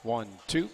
1-2.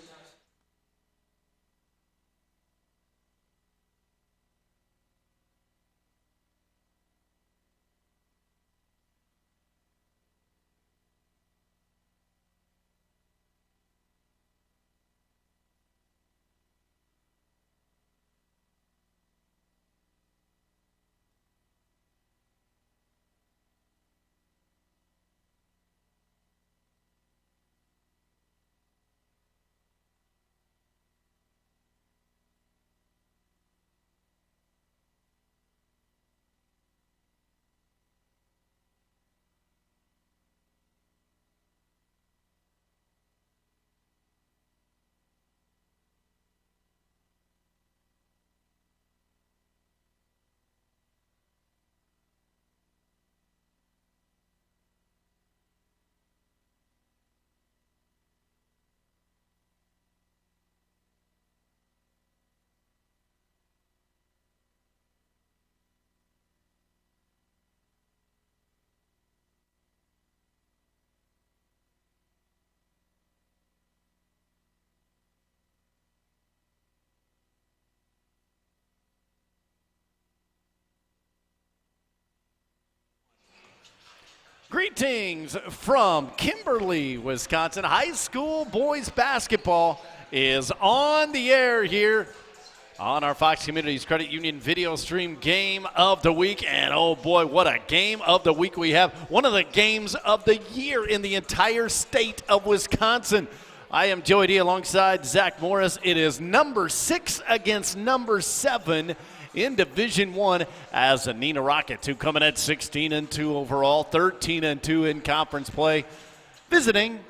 Greetings from Kimberly, Wisconsin. High school boys basketball is on the air here on our Fox Communities Credit Union video stream game of the week. And oh boy, what a game of the week we have. One of the games of the year in the entire state of Wisconsin. I am Joey D alongside Zach Morris. It is number 6 against number 7 in Division I as the Neenah Rockets, who coming at 16-2 overall, 13-2 in conference play, visiting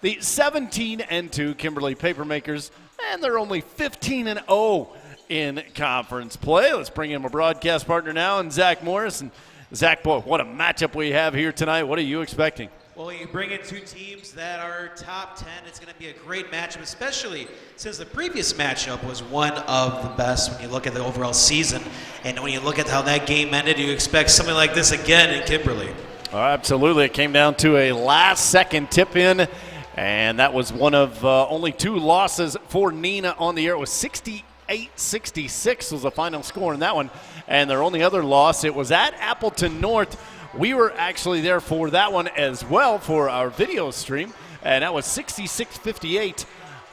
the 17-2 Kimberly Papermakers, and they're only 15-0 in conference play. Let's bring in my broadcast partner now, and Zach Morris. And Zach, boy, what a matchup we have here tonight. What are you expecting? Well, you bring in two teams that are top 10. It's going to be a great matchup, especially since the previous matchup was one of the best when you look at the overall season. And when you look at how that game ended, you expect something like this again in Kimberly. Oh, absolutely. It came down to a last-second tip-in, and that was one of only 2 losses for Neenah on the year. It was 68-66 was the final score in that one. And their only other loss, it was at Appleton North. We were actually there for that one as well for our video stream, and that was 66-58.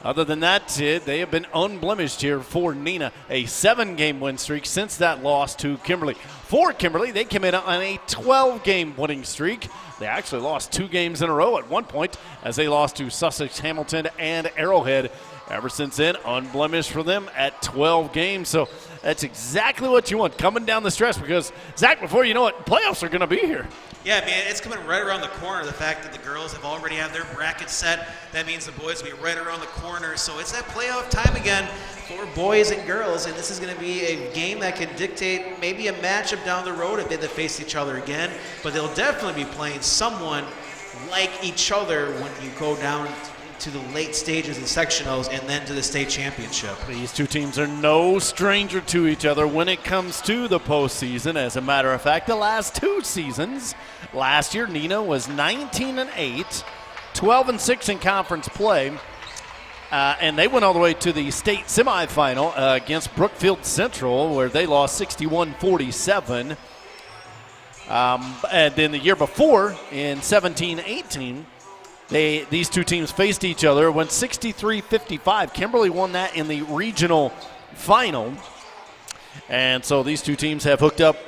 Other than that, they have been unblemished here for Neenah. A 7-game win streak since that loss to Kimberly. For Kimberly, they came in on a 12-game winning streak. They actually lost 2 games in a row at one point as they lost to Sussex, Hamilton, and Arrowhead. Ever since then, unblemished for them at 12 games. So that's exactly what you want coming down the stretch because, Zach, before you know it, playoffs are going to be here. Yeah, man, it's coming right around the corner. The fact that the girls have already have their bracket set, that means the boys will be right around the corner. So it's that playoff time again for boys and girls, and this is going to be a game that can dictate maybe a matchup down the road if they face each other again. But they'll definitely be playing someone like each other when you go down to the late stages and sectionals and then to the state championship. These two teams are no stranger to each other when it comes to the postseason. As a matter of fact, the last 2 seasons, last year Neenah was 19-8, 12-6 in conference play, and they went all the way to the state semifinal against Brookfield Central where they lost 61-47. And then the year before, in 17-18, these two teams faced each other, went 63-55. Kimberly won that in the regional final. And so these two teams have hooked up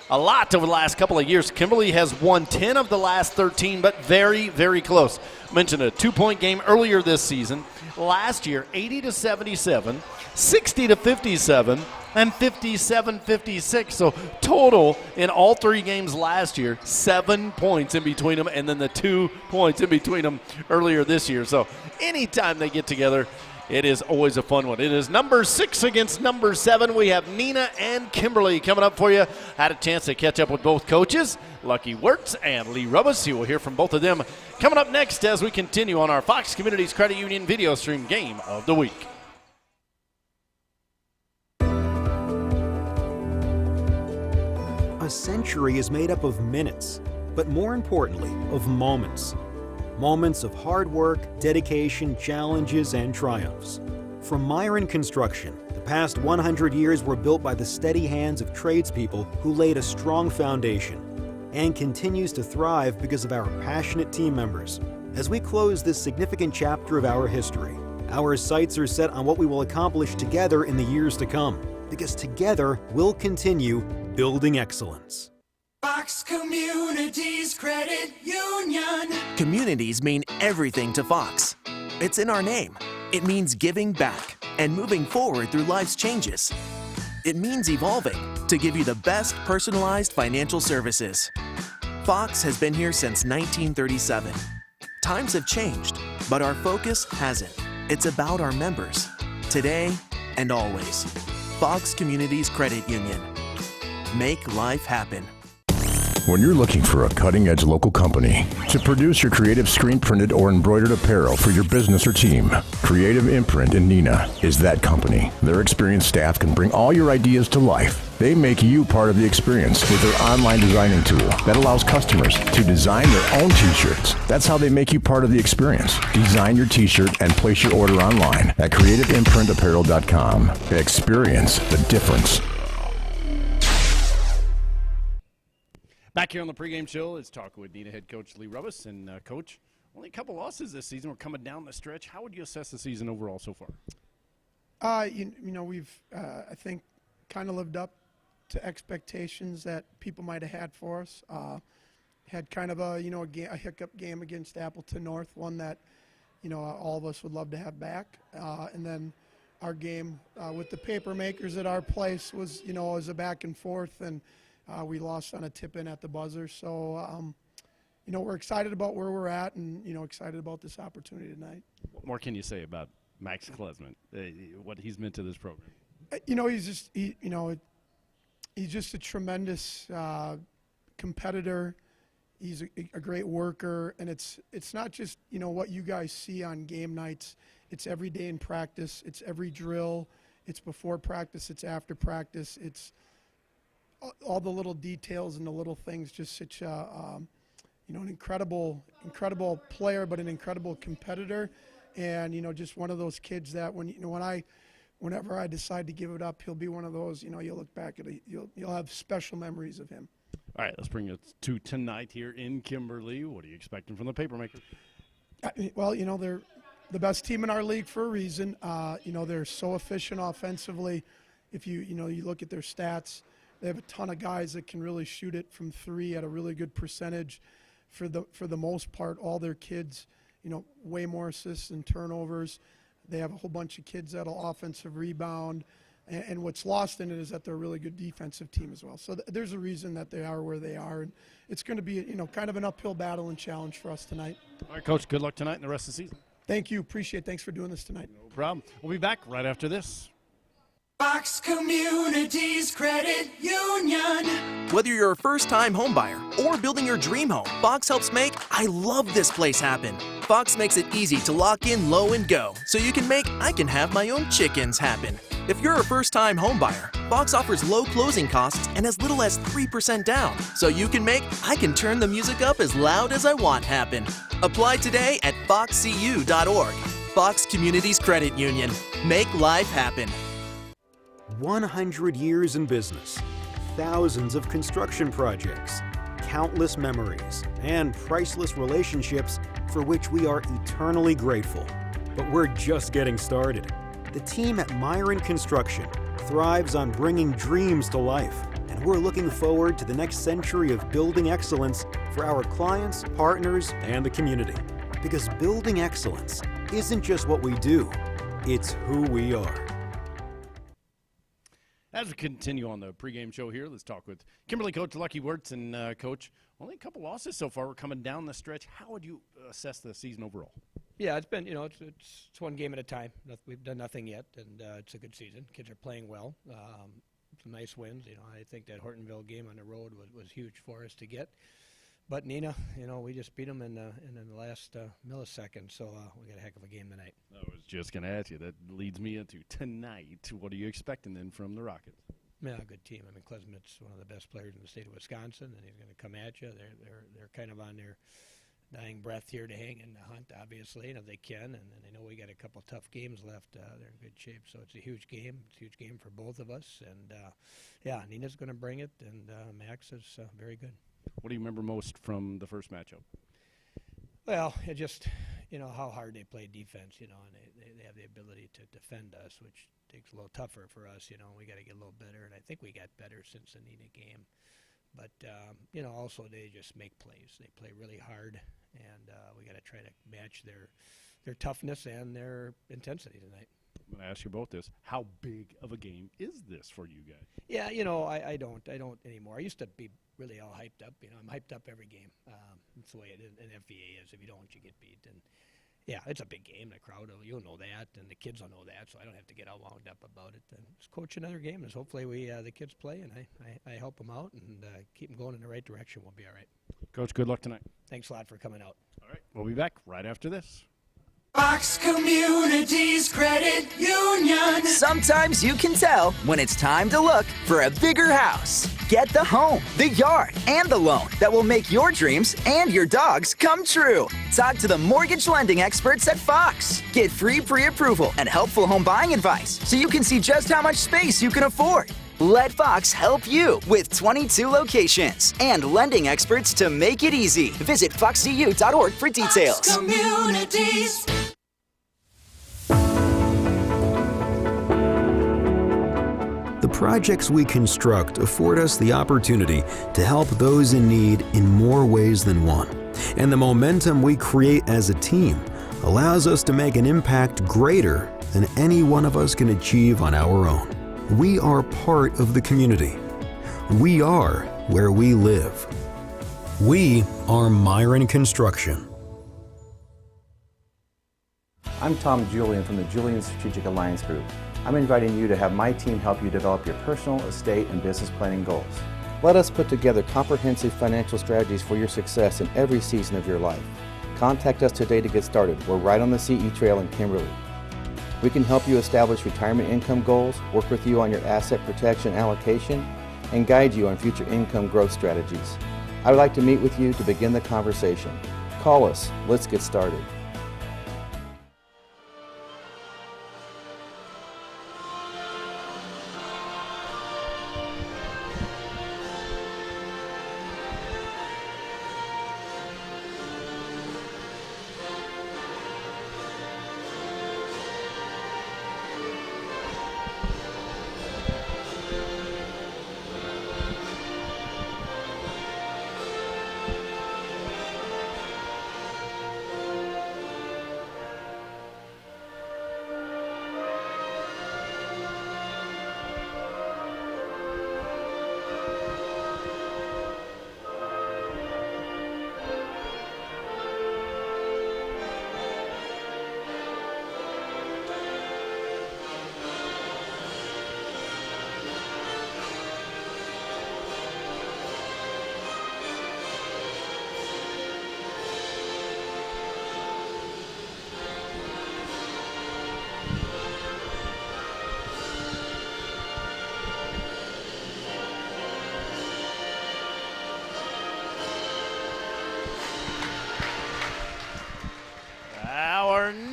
a lot over the last couple of years. Kimberly has won 10 of the last 13, but very, very close. I mentioned a 2-point game earlier this season. Last year, 80-77, 60-57, and 57-56. So total in all 3 games last year, 7 points in between them, and then the 2 points in between them earlier this year. So anytime they get together, it is always a fun one. It is number 6 against number 7. We have Neenah and Kimberly coming up for you. Had a chance to catch up with both coaches, Lucky Wirtz and Lee Rubbis. You will hear from both of them coming up next as we continue on our Fox Communities Credit Union video stream game of the week. A century is made up of minutes, but more importantly, of moments. Moments of hard work, dedication, challenges, and triumphs. From Myron Construction, the past 100 years were built by the steady hands of tradespeople who laid a strong foundation, and continues to thrive because of our passionate team members. As we close this significant chapter of our history, our sights are set on what we will accomplish together in the years to come, because together we'll continue building excellence. Fox Communities Credit Union. Communities mean everything to Fox. It's in our name. It means giving back and moving forward through life's changes. It means evolving to give you the best personalized financial services. Fox has been here since 1937. Times have changed, but our focus hasn't. It's about our members, today and always. Fox Communities Credit Union. Make life happen. When you're looking for a cutting-edge local company to produce your creative screen-printed or embroidered apparel for your business or team, Creative Imprint in Neenah is that company. Their experienced staff can bring all your ideas to life. They make you part of the experience with their online designing tool that allows customers to design their own t-shirts. That's how they make you part of the experience. Design your t-shirt and place your order online at creativeimprintapparel.com. Experience the difference. Back here on the pregame show, let's talk with Neenah head coach Lee Rubis. And Coach, only a couple losses this season. We're coming down the stretch. How would you assess the season overall so far? We've, I think, kind of lived up to expectations that people might have had for us. Had kind of a hiccup game against Appleton North, one that, all of us would love to have back. And then our game with the paper makers at our place was, was a back and forth, and we lost on a tip-in at the buzzer. So, we're excited about where we're at and, excited about this opportunity tonight. What more can you say about Max Klesman, what he's meant to this program? He's just a tremendous competitor. He's a great worker, and it's not just, what you guys see on game nights. It's every day in practice. It's every drill. It's before practice. It's after practice. It's all the little details and the little things. Just such an incredible player, but an incredible competitor, and just one of those kids that whenever I decide to give it up, he'll be one of those. You'll look back at it, you'll have special memories of him. All right, let's bring it to tonight here in Kimberly. What are you expecting from the Papermakers? Well, they're the best team in our league for a reason. They're so efficient offensively. If you look at their stats, they have a ton of guys that can really shoot it from three at a really good percentage. For the most part, all their kids, way more assists and turnovers. They have a whole bunch of kids that'll offensive rebound. And what's lost in it is that they're a really good defensive team as well. So there's a reason that they are where they are. And it's going to be, kind of an uphill battle and challenge for us tonight. All right, Coach, good luck tonight and the rest of the season. Thank you. Appreciate it. Thanks for doing this tonight. No problem. We'll be back right after this. Fox Communities Credit Union. Whether you're a first-time homebuyer or building your dream home, Fox helps make I love this place happen. Fox makes it easy to lock in low and go, so you can make I can have my own chickens happen. If you're a first-time homebuyer, Fox offers low closing costs and as little as 3% down, so you can make I can turn the music up as loud as I want happen. Apply today at foxcu.org. Fox Communities Credit Union. Make life happen. 100 years in business, thousands of construction projects, countless memories, and priceless relationships for which we are eternally grateful. But we're just getting started. The team at Myron Construction thrives on bringing dreams to life, and we're looking forward to the next century of building excellence for our clients, partners, and the community. Because building excellence isn't just what we do, it's who we are. As we continue on the pregame show here, let's talk with Kimberly coach Lucky Wirtz. And Coach, only a couple losses so far. We're coming down the stretch. How would you assess the season overall? Yeah, it's been, it's one game at a time. We've done nothing yet, and it's a good season. Kids are playing well. Some nice wins. I think that Hortonville game on the road was huge for us to get. But Neenah, we just beat them in the last millisecond, so we got a heck of a game tonight. I was just going to ask you. That leads me into tonight. What are you expecting then from the Rockets? Yeah, a good team. Klesman's one of the best players in the state of Wisconsin, and he's going to come at you. They're kind of on dying breath here to hang in the hunt, obviously, and if they can. And I know we got a couple tough games left. They're in good shape, so it's a huge game. It's a huge game for both of us. And, yeah, Neenah's going to bring it, and Max is very good. What do you remember most from the first matchup? Well, it just, how hard they play defense, and they have the ability to defend us, which takes a little tougher for us, We got to get a little better, and I think we got better since the Neenah game. But, also they just make plays. They play really hard, and we got to try to match their toughness and their intensity tonight. I'm going to ask you both this. How big of a game is this for you guys? Yeah, I don't anymore. I used to be really all hyped up. I'm hyped up every game. That's the way it is, in FVA is. If you don't, you get beat. And yeah, it's a big game. The crowd, you'll know that, and the kids will know that. So I don't have to get all wound up about it. And just coach another game, and hopefully the kids play, and I help them out and keep them going in the right direction. We'll be all right. Coach, good luck tonight. Thanks a lot for coming out. All right, we'll be back right after this. Fox Communities Credit Union. Sometimes you can tell when it's time to look for a bigger house. Get the home, the yard, and the loan that will make your dreams and your dog's come true. Talk to the mortgage lending experts at Fox. Get free pre-approval and helpful home buying advice so you can see just how much space you can afford. Let Fox help you with 22 locations and lending experts to make it easy. Visit foxcu.org for details. Fox Communities. The projects we construct afford us the opportunity to help those in need in more ways than one. And the momentum we create as a team allows us to make an impact greater than any one of us can achieve on our own. We are part of the community. We are where we live. We are Myron Construction. I'm Tom Julian from the Julian Strategic Alliance Group. I'm inviting you to have my team help you develop your personal, estate, and business planning goals. Let us put together comprehensive financial strategies for your success in every season of your life. Contact us today to get started. We're right on the CE Trail in Kimberly. We can help you establish retirement income goals, work with you on your asset protection allocation, and guide you on future income growth strategies. I would like to meet with you to begin the conversation. Call us. Let's get started.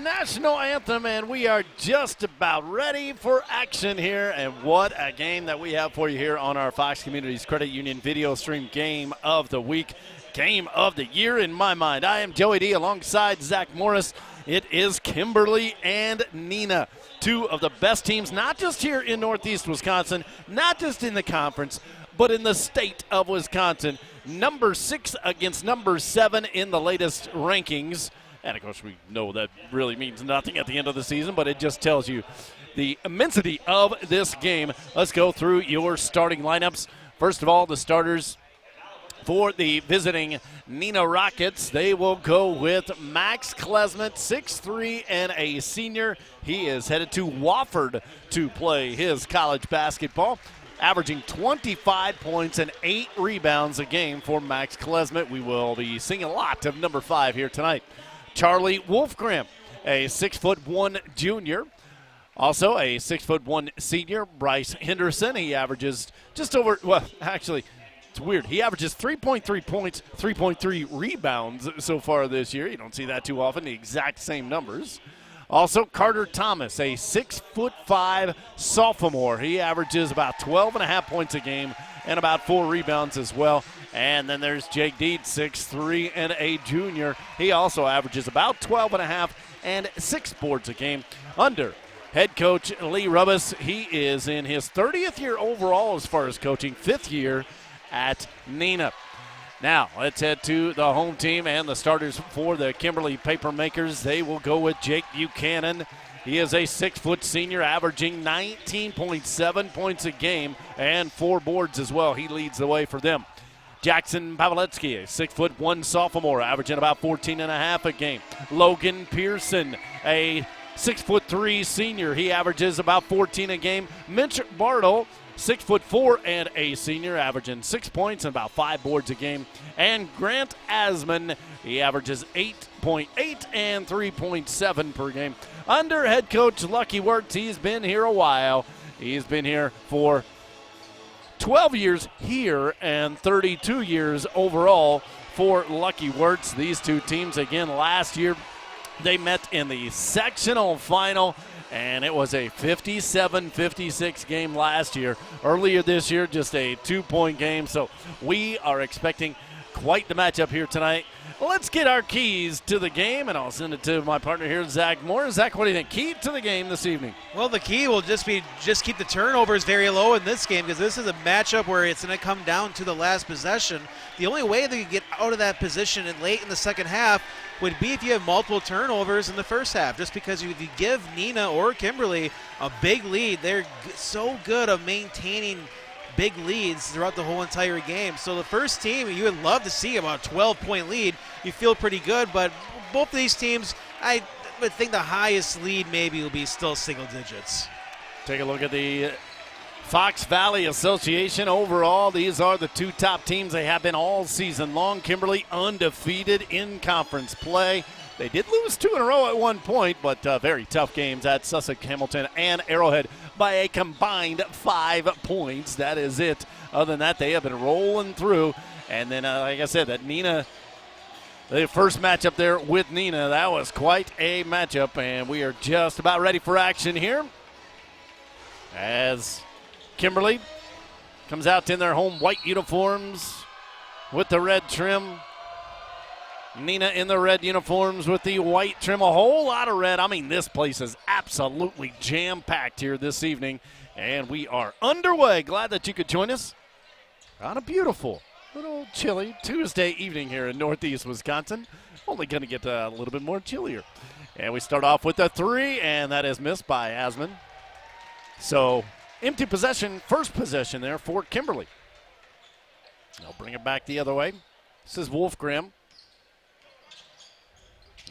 National anthem, and we are just about ready for action here. And what a game that we have for you here on our Fox Communities Credit Union video stream game of the week, game of the year in my mind. I am Joey D alongside Zach Morris. It is Kimberly and Neenah, two of the best teams, not just here in Northeast Wisconsin, not just in the conference, but in the state of Wisconsin. Number 6 against number 7 in the latest rankings. And, of course, we know that really means nothing at the end of the season, but it just tells you the immensity of this game. Let's go through your starting lineups. First of all, the starters for the visiting Neenah Rockets. They will go with Max Klesmet, 6'3", and a senior. He is headed to Wofford to play his college basketball, averaging 25 points and 8 rebounds a game for Max Klesmet. We will be seeing a lot of number 5 here tonight. Charlie Wolfgram, a 6'1" junior. Also a 6'1" senior, Bryce Henderson. He averages just over, well, actually, It's weird. He averages 3.3 points, 3.3 rebounds so far this year. You don't see that too often, the exact same numbers. Also, Carter Thomas, a 6'5" sophomore. He averages about 12.5 points a game and about 4 rebounds as well. And then there's Jake Deed, 6'3" and a junior. He also averages about 12.5 and 6 boards a game. Under head coach Lee Rubbis, he is in his 30th year overall as far as coaching, 5th year at Neenah. Now, let's head to the home team and the starters for the Kimberly Papermakers. They will go with Jake Buchanan. He is a 6-foot senior, averaging 19.7 points a game and 4 boards as well. He leads the way for them. Jackson Pawletsky, a 6'1" sophomore, averaging about 14.5 a game. Logan Pearson, a 6'3" senior. He averages about 14 a game. Mitch Bartle, 6'4" and a senior, averaging 6 points and about 5 boards a game. And Grant Asman, he averages 8.8 and 3.7 per game. Under head coach Lucky Wirtz, he's been here a while. He's been here for 12 years here and 32 years overall for Lucky Wirtz. These two teams, again, last year, they met in the sectional final, and it was a 57-56 game last year. Earlier this year, just a 2-point game. So we are expecting quite the matchup here tonight. Let's get our keys to the game, and I'll send it to my partner here, Zach Moore. Zach, what do you think? Key to the game this evening? Well, the key will just keep the turnovers very low in this game, because this is a matchup where it's going to come down to the last possession. The only way that you get out of that position and late in the second half would be if you have multiple turnovers in the first half, just because if you give Neenah or Kimberly a big lead, they're so good at maintaining big leads throughout the whole entire game. So the first team, you would love to see about a 12-point lead. You feel pretty good, but both of these teams, I would think the highest lead maybe will be still single digits. Take a look at the Fox Valley Association. Overall, these are the two top teams. They have been all season long. Kimberly undefeated in conference play. They did lose 2 in a row at one point, but very tough games at Sussex, Hamilton, and Arrowhead by a combined 5 points. That is it. Other than that, they have been rolling through. And then, like I said, that Neenah, the first matchup there with Neenah, that was quite a matchup, and we are just about ready for action here as Kimberly comes out in their home white uniforms with the red trim. Neenah in the red uniforms with the white trim, a whole lot of red. I mean, this place is absolutely jam-packed here this evening, and we are underway. Glad that you could join us on a beautiful, little chilly Tuesday evening here in Northeast Wisconsin. Only going to get a little bit more chillier. And we start off with a 3, and that is missed by Asman. So, empty possession, first possession there for Kimberly. They'll bring it back the other way. This is Wolfgram.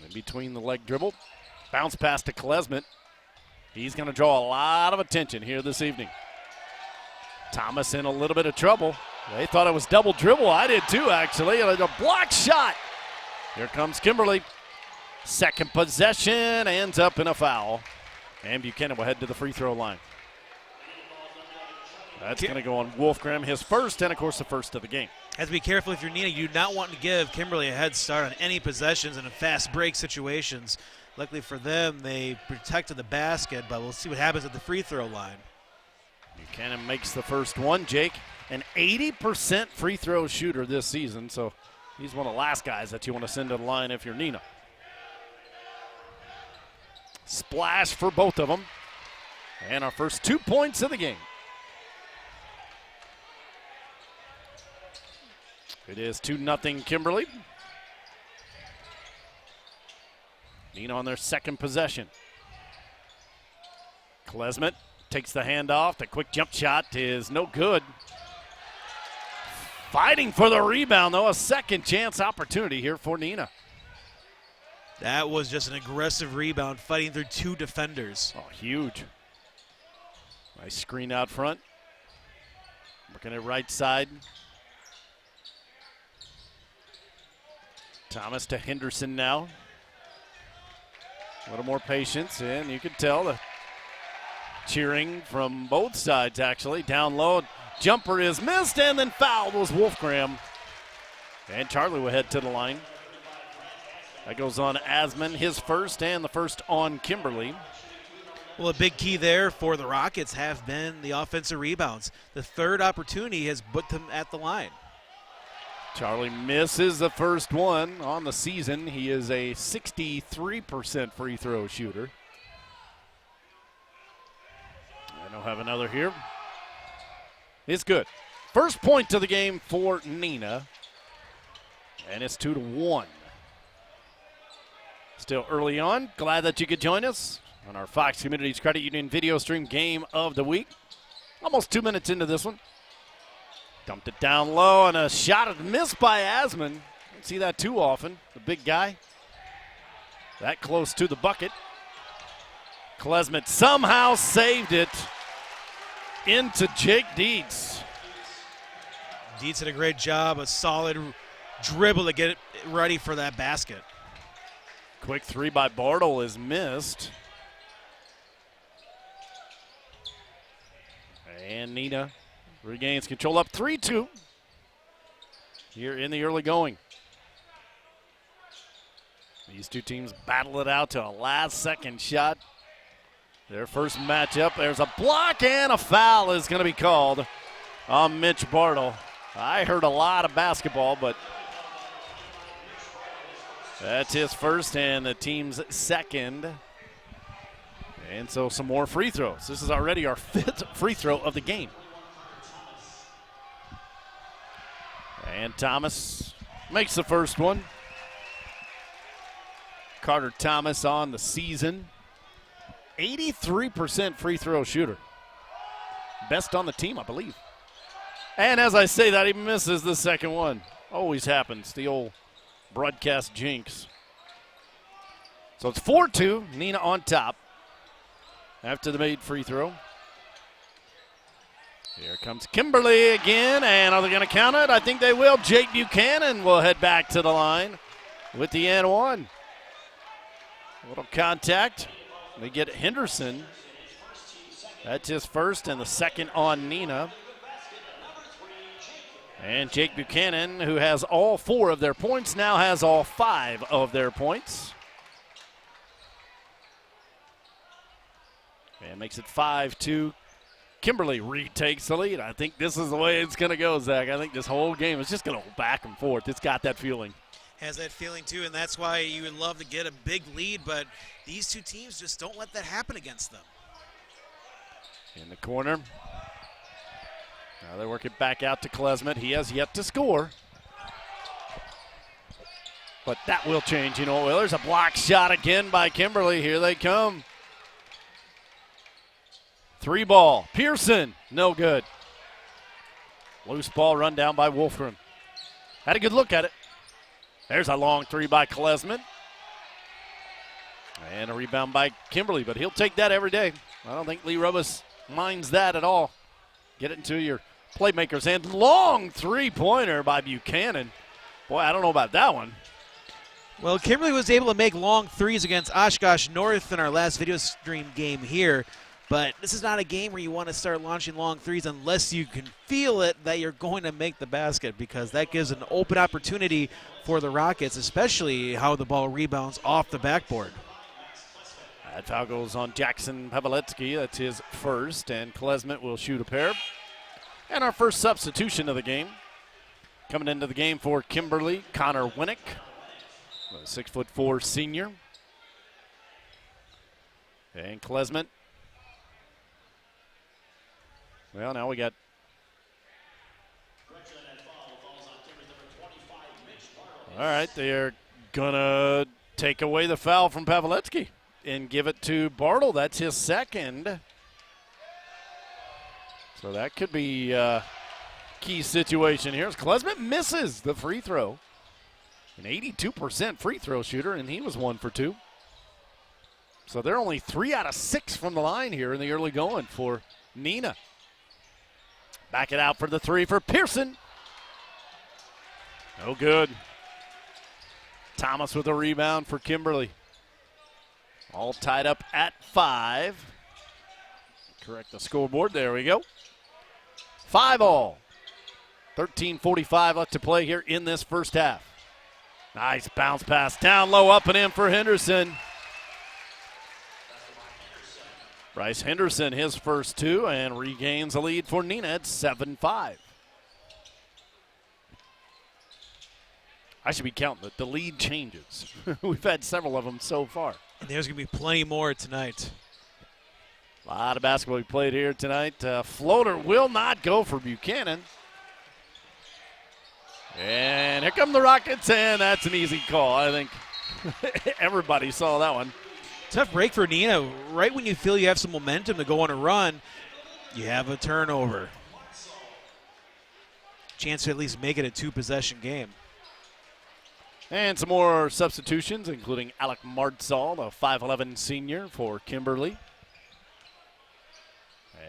In between the leg dribble. Bounce pass to Klesmet. He's going to draw a lot of attention here this evening. Thomas in a little bit of trouble. They thought it was double dribble. I did too, actually. And a block shot. Here comes Kimberly. Second possession ends up in a foul. And Buchanan will head to the free throw line. That's going to go on Wolfgram, his first, and of course the first of the game. Have to be careful if you're Neenah. You do not want to give Kimberly a head start on any possessions in fast break situations. Luckily for them, they protected the basket, but we'll see what happens at the free throw line. Buchanan makes the first one. Jake, an 80% free throw shooter this season, so he's one of the last guys that you want to send to the line if you're Neenah. Splash for both of them. And our first 2 points of the game. It is 2-0 Kimberly. Neenah on their second possession. Klesmet takes the handoff. The quick jump shot is no good. Fighting for the rebound, though. A second chance opportunity here for Neenah. That was just an aggressive rebound, fighting through 2 defenders. Oh, huge. Nice screen out front. Working it right side. Thomas to Henderson now. A little more patience, and you can tell the cheering from both sides, actually. Down low, jumper is missed, and then fouled was Wolfgram. And Charlie will head to the line. That goes on Asman, his first, and the first on Kimberly. Well, a big key there for the Rockets have been the offensive rebounds. The third opportunity has put them at the line. Charlie misses the first one on the season. He is a 63% free throw shooter. And he'll have another here. It's good. First point of the game for Neenah. And it's 2-1. Still early on. Glad that you could join us on our Fox Communities Credit Union video stream game of the week. Almost 2 minutes into this one. Dumped it down low, and a shot missed by Asman. Don't see that too often. The big guy. That close to the bucket. Klesmet somehow saved it into Jake Dietz. Dietz did a great job, a solid dribble to get it ready for that basket. Quick three by Bartle is missed. And Neenah regains control, up 3-2 here in the early going. These two teams battle it out to a last-second shot. Their first matchup. There's a block, and a foul is going to be called on Mitch Bartle. I heard a lot of basketball, but that's his first and the team's second. And so some more free throws. This is already our fifth free throw of the game. And Thomas makes the first one. Carter Thomas on the season. 83% free throw shooter. Best on the team, I believe. And as I say that, he misses the second one. Always happens, the old broadcast jinx. So it's 4-2, Neenah on top after the made free throw. Here comes Kimberly again, and are they going to count it? I think they will. Jake Buchanan will head back to the line with the N1. A little contact. They get Henderson. That's his first and the second on Neenah. And Jake Buchanan, who has all 4 of their points, now has all 5 of their points. And makes it 5-2. Kimberly retakes the lead. I think this is the way it's going to go, Zach. I think this whole game is just going to go back and forth. It's got that feeling. Has that feeling too, and that's why you would love to get a big lead, but these two teams just don't let that happen against them. In the corner. Now they work it back out to Klesmet. He has yet to score. But that will change. You know, well, there's a block shot again by Kimberly. Here they come. 3 ball. Pearson, no good. Loose ball run down by Wolfram. Had a good look at it. There's a long 3 by Klesmet. And a rebound by Kimberly, but he'll take that every day. I don't think Lee Rubis minds that at all. Get it into your playmakers' hand. Long 3-pointer by Buchanan. Boy, I don't know about that one. Well, Kimberly was able to make long threes against Oshkosh North in our last video stream game here. But this is not a game where you want to start launching long threes unless you can feel it that you're going to make the basket, because that gives an open opportunity for the Rockets, especially how the ball rebounds off the backboard. That foul goes on Jackson Pawelski. That's his first, and Klesmet will shoot a pair. And our first substitution of the game. Coming into the game for Kimberly, Connor Winnick, a 6'4" senior. And Klesmet. Well, now we got all right, they're going to take away the foul from Pawelski and give it to Bartle. That's his second. So that could be a key situation here. Klesmet misses the free throw. An 82% free throw shooter, and he was 1 for 2. So they're only 3 out of 6 from the line here in the early going for Neenah. Back it out for the 3 for Pearson. No good. Thomas with a rebound for Kimberly. All tied up at 5. correct the scoreboard. There we go. 5-all. 13:45 left to play here in this first half. Nice bounce pass down low, up and in for Henderson. Bryce Henderson, his first two, and regains a lead for Neenah at 7-5. I should be counting the lead changes. We've had several of them so far. And there's going to be plenty more tonight. A lot of basketball we played here tonight. Floater will not go for Buchanan. And here come the Rockets, and that's an easy call. I think everybody saw that one. Tough break for Neenah. Right when you feel you have some momentum to go on a run, you have a turnover. Chance to at least make it a two-possession game. And some more substitutions, including Alec Martzall, a 5'11 senior for Kimberly.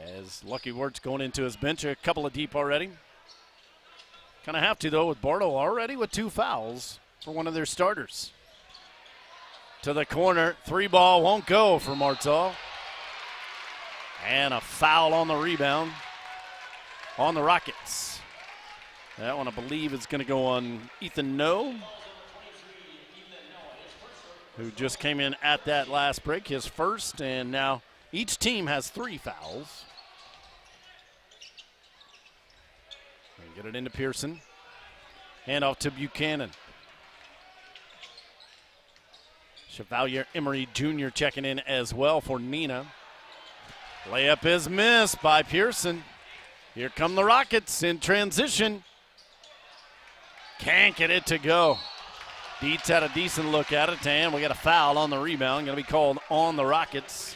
As Lucky Wirtz going into his bench, a couple of deep already. Kind of have to, though, with Bardo already with 2 fouls for one of their starters. To the corner, 3-ball won't go for Martzall. And a foul on the rebound on the Rockets. That one, I believe, is going to go on Ethan No, who just came in at that last break, his first, and now each team has 3 fouls. And get it into Pearson. Hand off to Buchanan. Chevalier Emery Jr. checking in as well for Neenah. Layup is missed by Pearson. Here come the Rockets in transition. Can't get it to go. Dietz had a decent look at it, and we got a foul on the rebound. Going to be called on the Rockets.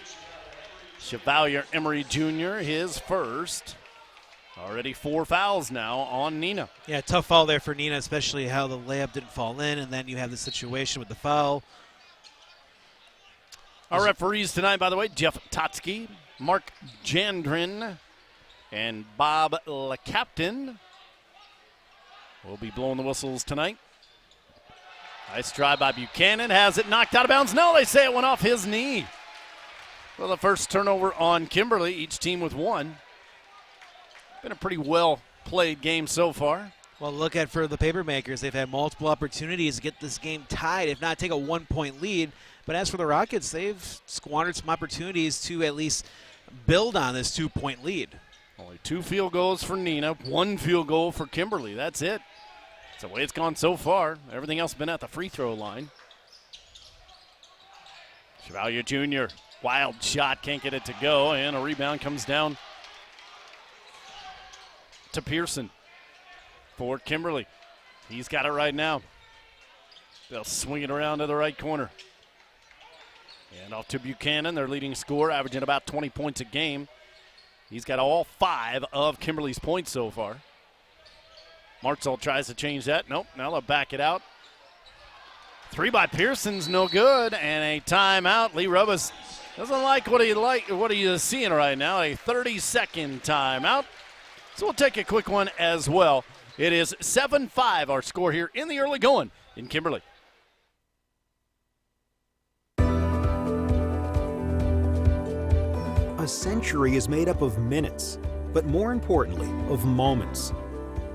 Chevalier Emery Jr., his first. Already 4 fouls now on Neenah. Yeah, tough foul there for Neenah, especially how the layup didn't fall in, and then you have the situation with the foul. Our referees tonight, by the way, Jeff Totsky, Mark Jandrin, and Bob LeCaptain will be blowing the whistles tonight. Nice drive by Buchanan. Has it knocked out of bounds? No, they say it went off his knee. Well, the first turnover on Kimberly, each team with 1. Been a pretty well-played game so far. Well, look at for the Papermakers. They've had multiple opportunities to get this game tied, if not take a 1-point lead. But as for the Rockets, they've squandered some opportunities to at least build on this 2-point lead. Only 2 field goals for Neenah, 1 field goal for Kimberly. That's it. That's the way it's gone so far. Everything else has been at the free throw line. Chevalier Jr., wild shot, can't get it to go, and a rebound comes down to Pearson for Kimberly. He's got it right now. They'll swing it around to the right corner. And off to Buchanan, their leading scorer, averaging about 20 points a game. He's got all 5 of Kimberly's points so far. Martzall tries to change that. Nope, now they'll back it out. 3 by Pearson's no good, and a timeout. Lee Rubas doesn't like what he is seeing right now. A 30-second timeout. So we'll take a quick one as well. It is 7-5, our score here in the early going in Kimberly. A century is made up of minutes, but more importantly, of moments.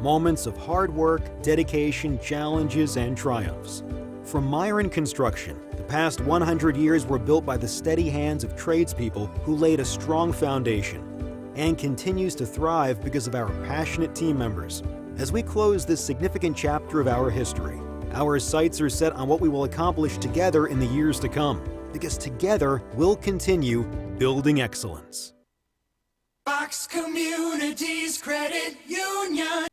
Moments of hard work, dedication, challenges, and triumphs. From Myron Construction, the past 100 years were built by the steady hands of tradespeople who laid a strong foundation, and continues to thrive because of our passionate team members. As we close this significant chapter of our history, our sights are set on what we will accomplish together in the years to come, because together we'll continue building excellence. Fox Communities Credit Union.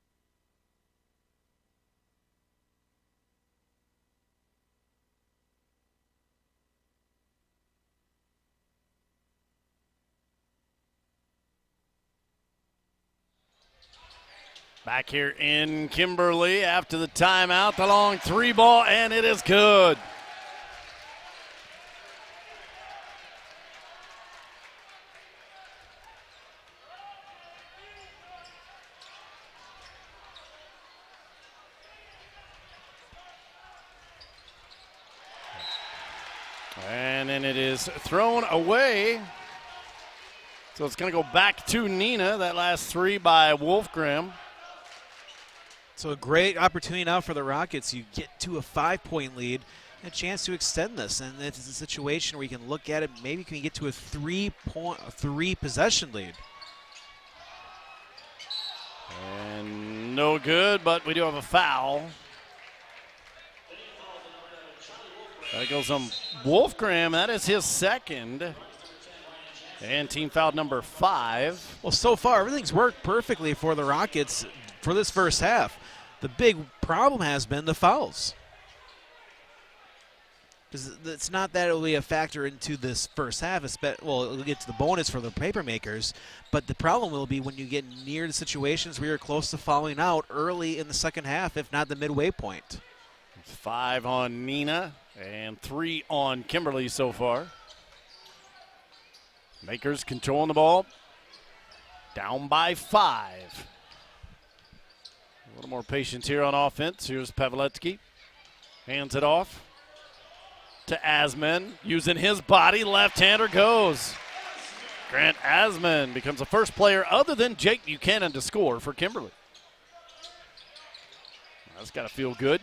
Back here in Kimberly after the timeout, the long 3-ball, and it is good. And then it is thrown away. So it's going to go back to Neenah. That last three by Wolfgram. So a great opportunity now for the Rockets. You get to a 5-point lead, and a chance to extend this. And it's a situation where you can look at it, maybe can get to a three-possession lead. And no good, but we do have a foul. That goes on Wolfgram. That is his second. And team foul number 5. Well, so far, everything's worked perfectly for the Rockets for this first half. The big problem has been the fouls. Because it's not that it will be a factor into this first half. Well, it'll get to the bonus for the paper makers. But the problem will be when you get near the situations where you're close to fouling out early in the second half, if not the midway point. 5 on Neenah and 3 on Kimberly so far. Makers controlling the ball. Down by 5. A little more patience here on offense. Here's Pavletsky. Hands it off to Asman. Using his body. Left-hander goes. Grant Asman becomes the first player other than Jake Buchanan to score for Kimberly. That's got to feel good.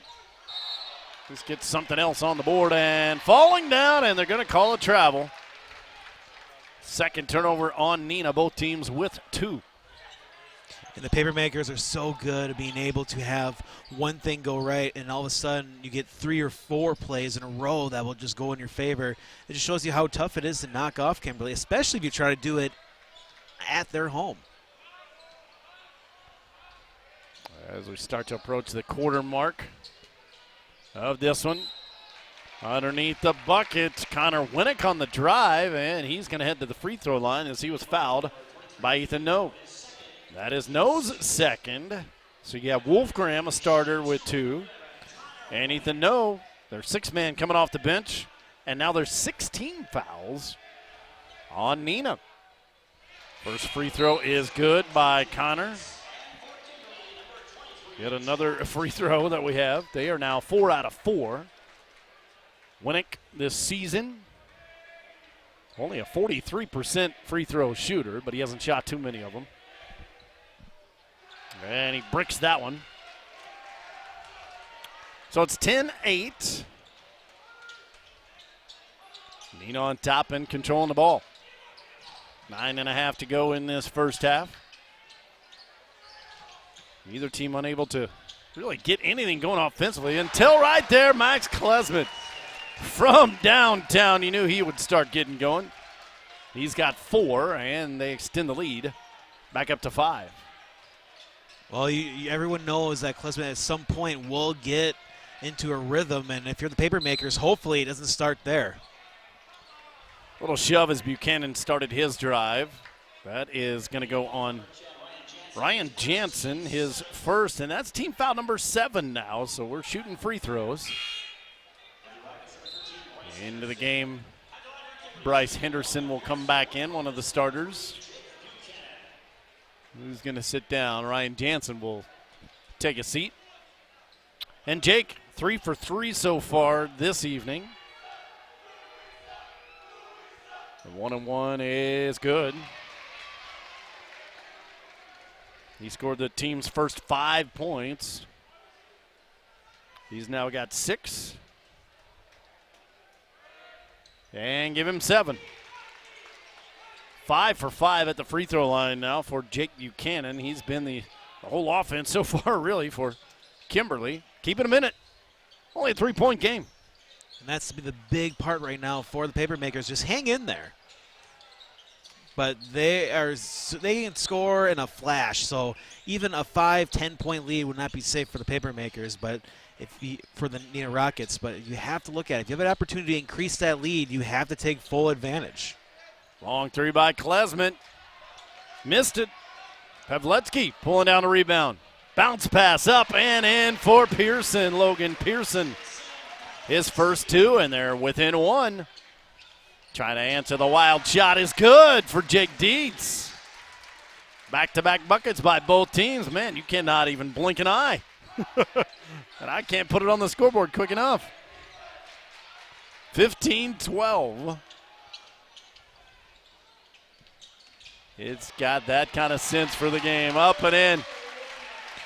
Just get something else on the board and falling down, and they're going to call a travel. Second turnover on Neenah, both teams with 2. And the paper makers are so good at being able to have one thing go right, and all of a sudden you get 3 or 4 plays in a row that will just go in your favor. It just shows you how tough it is to knock off Kimberly, especially if you try to do it at their home. As we start to approach the quarter mark of this one. Underneath the bucket, Connor Winnick on the drive, and he's going to head to the free throw line as he was fouled by Ethan Noe. That is Noe's second. So you have Wolfgram, a starter with 2, and Ethan Noe, their 6th man coming off the bench, and now there's 16 fouls on Neenah. First free throw is good by Connor. Yet another free throw that we have. They are now 4 out of 4. Winnick this season, only a 43% free throw shooter, but he hasn't shot too many of them. And he bricks that one. So it's 10-8. Neenah on top and controlling the ball. 9.5 to go in this first half. Neither team unable to really get anything going offensively until right there, Max Klesman. From downtown, you knew he would start getting going. He's got 4, and they extend the lead back up to 5. Well, everyone knows that Klesman at some point will get into a rhythm, and if you're the paper makers, hopefully it doesn't start there. Little shove as Buchanan started his drive. That is going to go on Ryan Jansen, his first, and that's team foul number 7 now, so we're shooting free throws. Into the game, Bryce Henderson will come back in, one of the starters. Who's going to sit down? Ryan Jansen will take a seat. And Jake, 3 for 3 so far this evening. The 1-and-1 is good. He scored the team's first 5 points. He's now got 6. And give him 7. 5 for 5 at the free throw line now for Jake Buchanan. He's been the whole offense so far, really, for Kimberly. Keeping him in it. Only a 3-point game. And that's the big part right now for the paper makers. Just hang in there. But they can score in a flash. So even a 5-10-point lead would not be safe for the paper makers, but for the Neenah Rockets. But you have to look at it. If you have an opportunity to increase that lead, you have to take full advantage. Long 3 by Klesman. Missed it. Pavletsky pulling down a rebound. Bounce pass up and in for Pearson. Logan Pearson. His first 2, and they're within 1. Trying to answer the wild shot is good for Jake Dietz. Back-to-back buckets by both teams. Man, you cannot even blink an eye. And I can't put it on the scoreboard quick enough. 15-12. It's got that kind of sense for the game. Up and in.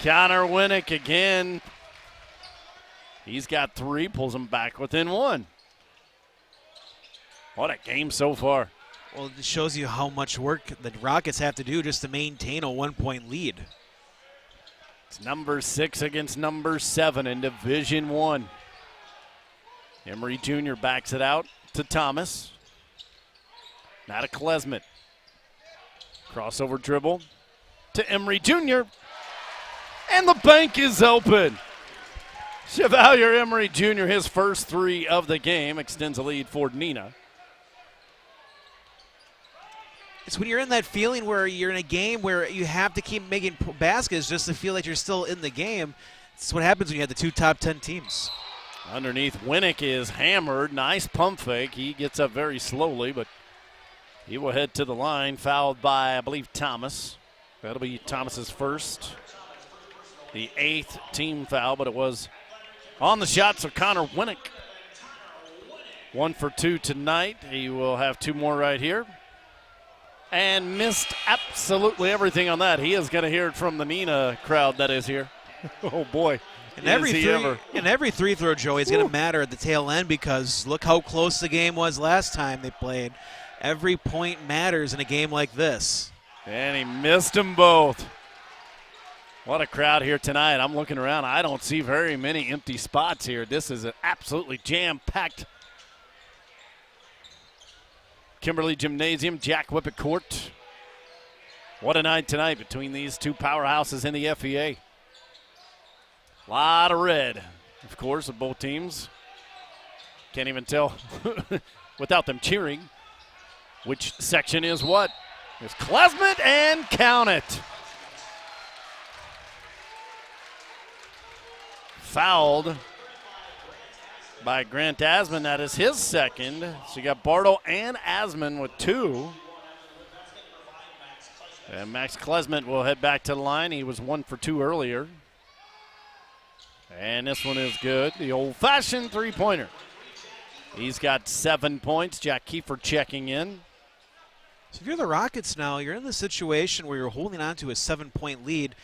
Connor Winnick again. He's got 3, pulls him back within 1. What a game so far. Well, it shows you how much work the Rockets have to do just to maintain a 1-point lead. It's number 6 against number 7 in Division I. Emery Jr. backs it out to Thomas. Now to Klesmet. Crossover dribble to Emery Jr. And the bank is open. Chevalier Emery Jr., his first 3 of the game, extends a lead for Neenah. It's when you're in that feeling where you're in a game where you have to keep making baskets just to feel like you're still in the game. It's what happens when you have the 2 top 10 teams. Underneath, Winnick is hammered. Nice pump fake. He gets up very slowly, but he will head to the line, fouled by, I believe, Thomas. That'll be Thomas's first. The 8th team foul, but it was on the shots of Connor Winnick. 1 for 2 tonight. He will have 2 more right here. And missed absolutely everything on that. He is going to hear it from the Neenah crowd that is here. Oh, boy. And every free throw, Joey, is going to matter at the tail end because look how close the game was last time they played. Every point matters in a game like this. And he missed them both. What a crowd here tonight. I'm looking around. I don't see very many empty spots here. This is an absolutely jam-packed Kimberly Gymnasium, Jack Whippet Court. What a night tonight between these 2 powerhouses in the FEA. A lot of red, of course, of both teams. Can't even tell without them cheering which section is what. There's Klesmet and count it. Fouled by Grant Asman. That is his second. So you got Bartle and Asman with 2. And Max Klesmet will head back to the line. He was 1 for 2 earlier. And this one is good. The old-fashioned 3-pointer. He's got 7 points. Jack Kiefer checking in. So if you're the Rockets now, you're in the situation where you're holding on to a 7-point lead.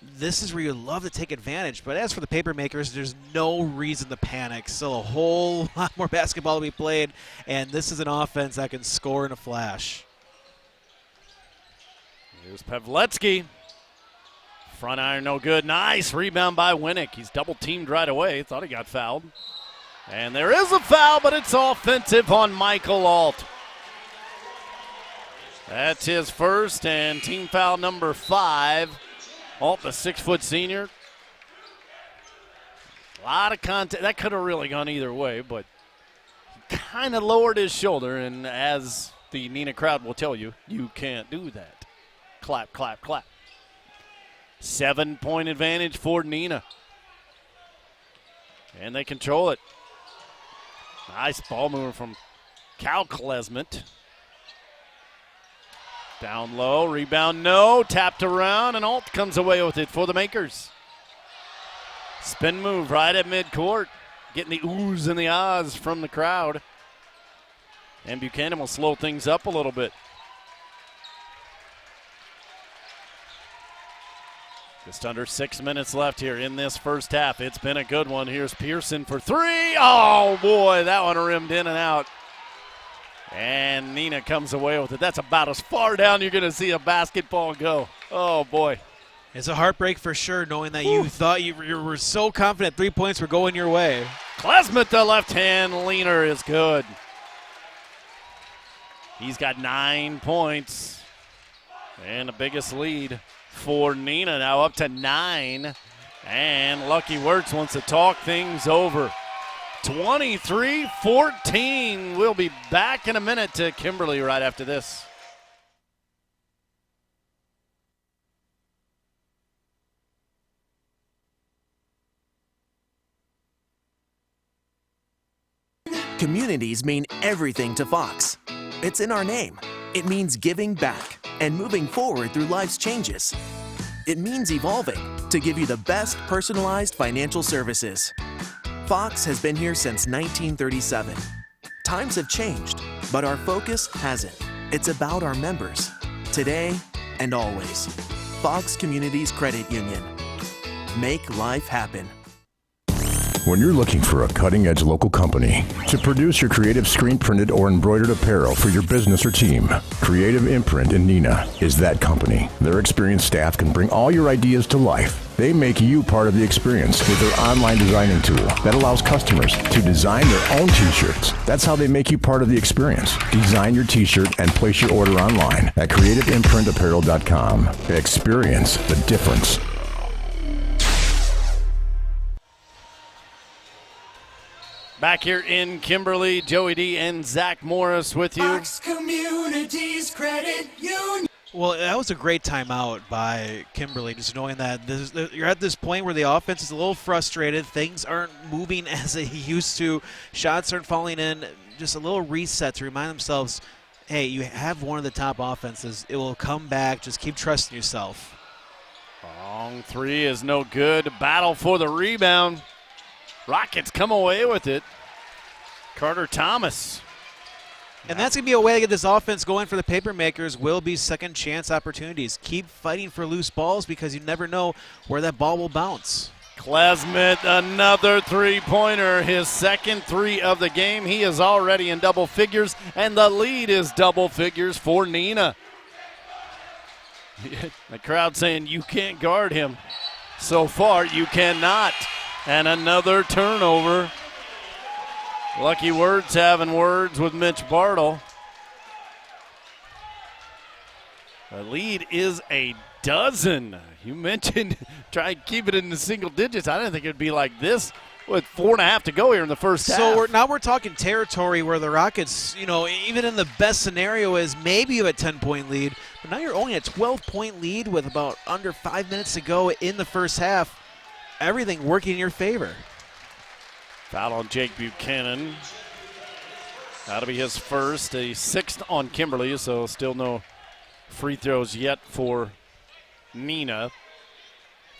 This is where you love to take advantage. But as for the paper makers, there's no reason to panic. Still a whole lot more basketball to be played, and this is an offense that can score in a flash. Here's Pavletsky. Front iron no good. Nice rebound by Winnick. He's double-teamed right away. Thought he got fouled. And there is a foul, but it's offensive on Michael Alt. That's his first and team foul number 5. Alt, the 6-foot senior. A lot of contact. That could have really gone either way, but he kind of lowered his shoulder, and as the Neenah crowd will tell you, you can't do that. Clap, clap, clap. 7-point advantage for Neenah. And they control it. Nice ball mover from Cal Klesmet. Down low, rebound no, tapped around, and Alt comes away with it for the makers. Spin move right at midcourt, getting the oohs and the ahs from the crowd. And Buchanan will slow things up a little bit. Just under 6 minutes left here in this first half. It's been a good one. Here's Pearson for 3. Oh, boy, that one rimmed in and out. And Neenah comes away with it. That's about as far down you're going to see a basketball go. Oh, boy. It's a heartbreak for sure, knowing that you thought you were so confident 3 points were going your way. Klesmet, the left-hand leaner, is good. He's got 9 points. And the biggest lead for Neenah, now up to 9. And Lucky Wirtz wants to talk things over. 23-14. We'll be back in a minute to Kimberly right after this. Communities mean everything to Fox. It's in our name. It means giving back and moving forward through life's changes. It means evolving to give you the best personalized financial services. Fox has been here since 1937. Times have changed, but our focus hasn't. It's about our members. today and always. Fox Communities Credit Union. Make life happen. When you're looking for a cutting-edge local company to produce your creative screen-printed or embroidered apparel for your business or team, Creative Imprint in Neenah is that company. Their experienced staff can bring all your ideas to life. They make you part of the experience with their online designing tool that allows customers to design their own t-shirts. That's how they make you part of the experience. Design your t-shirt and place your order online at creativeimprintapparel.com. Experience the difference. Back here in Kimberly, Joey D and Zach Morris with you. Fox Communities Credit Union. Well, that was a great timeout by Kimberly, just knowing that you're at this point where the offense is a little frustrated. Things aren't moving as they used to. Shots aren't falling in. Just a little reset to remind themselves, hey, you have one of the top offenses. It will come back. Just keep trusting yourself. Long three is no good. Battle for the rebound. Rockets come away with it. Carter Thomas. And that's going to be a way to get this offense going for the Papermakers. Will be second chance opportunities. Keep fighting for loose balls because you never know where that ball will bounce. Klesmit, another three-pointer, his second three of the game. He is already in double figures, and the lead is double figures for Neenah. The crowd saying you can't guard him. So far, you cannot. And another turnover. Lucky Words having words with Mitch Bartle. The lead is a dozen. You mentioned try and keep it in the single digits. I didn't think it would be like this with 4.5 to go here in the first half. So now we're talking territory where the Rockets, even in the best scenario is maybe you have a 10-point lead, but now you're only a 12-point lead with about under 5 minutes to go in the first half. Everything working in your favor. Foul on Jake Buchanan. That'll be his first, a sixth on Kimberly, so still no free throws yet for Neenah.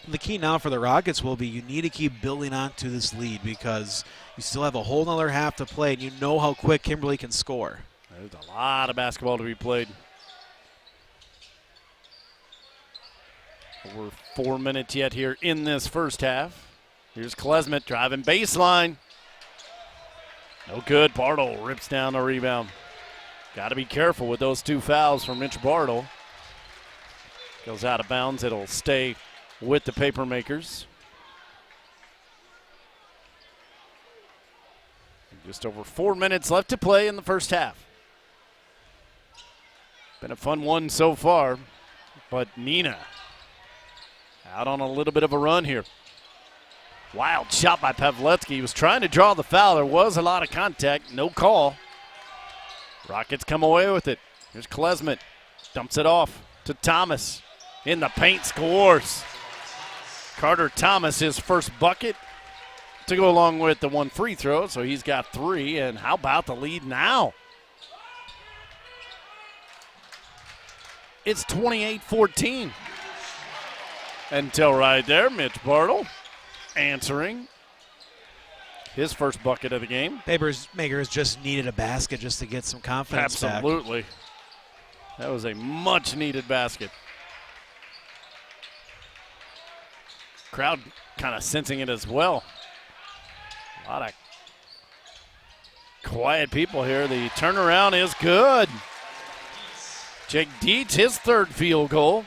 The key now for the Rockets will be you need to keep building on to this lead because you still have a whole nother half to play, and you know how quick Kimberly can score. There's a lot of basketball to be played. Over 4 minutes yet here in this first half. Here's Klesmit driving baseline. No good. Bartle rips down the rebound. Got to be careful with those two fouls from Mitch Bartle. Goes out of bounds. It'll stay with the Papermakers. Just over 4 minutes left to play in the first half. Been a fun one so far, but Neenah out on a little bit of a run here. Wild shot by Pavletsky. He was trying to draw the foul. There was a lot of contact. No call. Rockets come away with it. Here's Klesmit. Dumps it off to Thomas. In the paint, scores. Carter Thomas, his first bucket to go along with the one free throw. So he's got three. And how about the lead now? It's 28-14. Until right there, Mitch Bartle answering his first bucket of the game. Papermakers just needed a basket just to get some confidence back. Absolutely. That was a much-needed basket. Crowd kind of sensing it as well. A lot of quiet people here. The turnaround is good. Jake Dietz, his third field goal.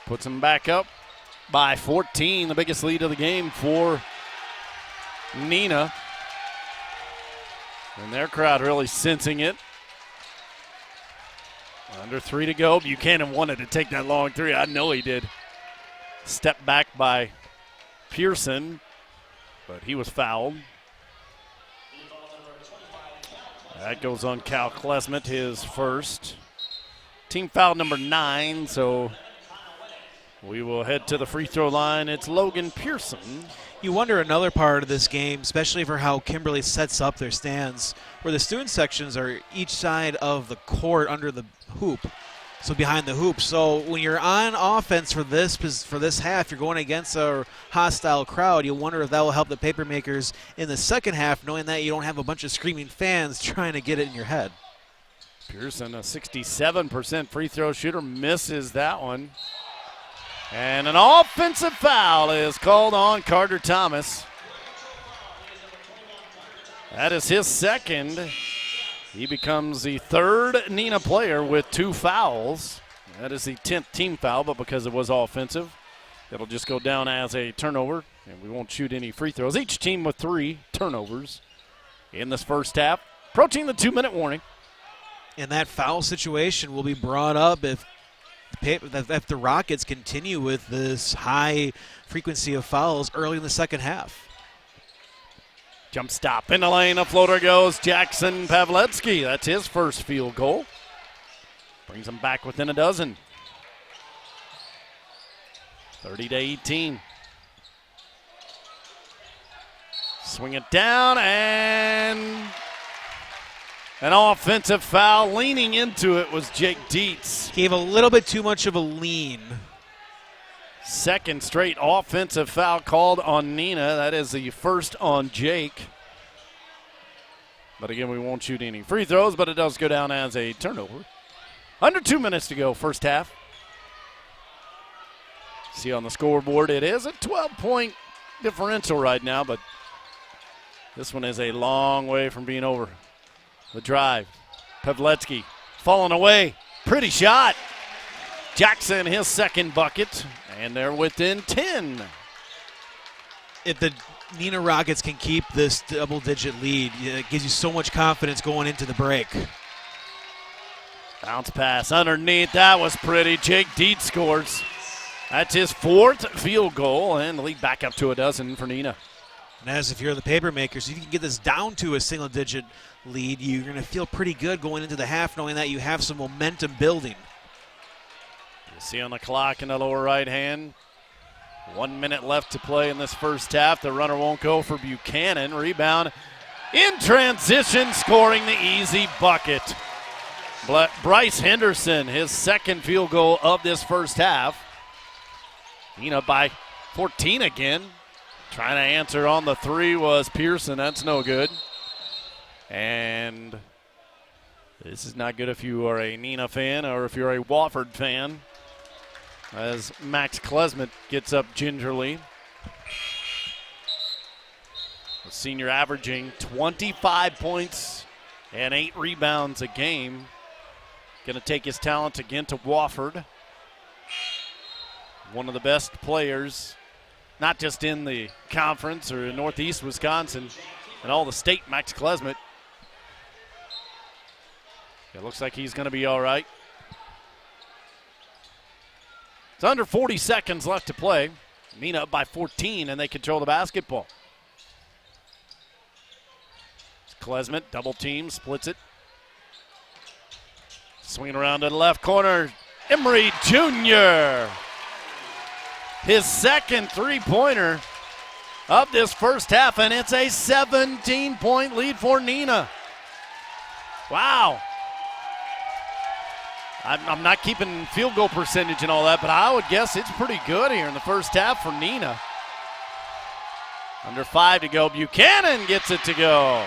Puts them back up by 14, the biggest lead of the game for Neenah. And their crowd really sensing it. Under 3 to go. Buchanan wanted to take that long three. I know he did. Step back by Pearson, but he was fouled. That goes on Cal Klesmit, his first. Team foul number 9, so we will head to the free throw line. It's Logan Pearson. You wonder another part of this game, especially for how Kimberly sets up their stands, where the student sections are each side of the court under the hoop, so behind the hoop. So when you're on offense for this half, you're going against a hostile crowd. You wonder if that will help the Papermakers in the second half, knowing that you don't have a bunch of screaming fans trying to get it in your head. Pearson, a 67% free throw shooter, misses that one. And an offensive foul is called on Carter Thomas. That is his second. He becomes the third Neenah player with 2 fouls. That is the 10th team foul, but because it was offensive, it'll just go down as a turnover, and we won't shoot any free throws. Each team with 3 turnovers in this first half, approaching the 2-minute warning. And that foul situation will be brought up if the Rockets continue with this high frequency of fouls early in the second half. Jump stop in the lane, a floater goes. Jackson Pavletsky, that's his first field goal. Brings him back within a dozen. 30-18. Swing it down, and an offensive foul. Leaning into it was Jake Dietz. Gave a little bit too much of a lean. Second straight offensive foul called on Neenah. That is the first on Jake. But again, we won't shoot any free throws, but it does go down as a turnover. Under 2 minutes to go, first half. See on the scoreboard, it is a 12-point differential right now, but this one is a long way from being over. The drive. Pavletsky falling away. Pretty shot. Jackson, his second bucket, and they're within 10. If the Neenah Rockets can keep this double-digit lead, it gives you so much confidence going into the break. Bounce pass underneath. That was pretty. Jake Dietz scores. That's his 4th field goal, and the lead back up to a dozen for Neenah. And as if you're the paper makers, if you can get this down to a single-digit lead, you're going to feel pretty good going into the half knowing that you have some momentum building. You see on the clock in the lower right hand, 1 minute left to play in this first half. The runner won't go for Buchanan. Rebound in transition, scoring the easy bucket. Bryce Henderson, his second field goal of this first half. Neenah by 14 again. Trying to answer on the 3 was Pearson. That's no good. And this is not good if you are a Neenah fan or if you're a Wofford fan, as Max Klesmet gets up gingerly. The senior averaging 25 points and 8 rebounds a game. Going to take his talents again to Wofford. One of the best players, not just in the conference or in Northeast Wisconsin, and all the state, Max Klesmet. It looks like he's going to be all right. It's under 40 seconds left to play. Neenah up by 14, and they control the basketball. Klesmet, double team, splits it. Swinging around to the left corner, Emery Jr. His second three-pointer of this first half, and it's a 17-point lead for Neenah. Wow. I'm not keeping field goal percentage and all that, but I would guess it's pretty good here in the first half for Neenah. Under 5 to go. Buchanan gets it to go.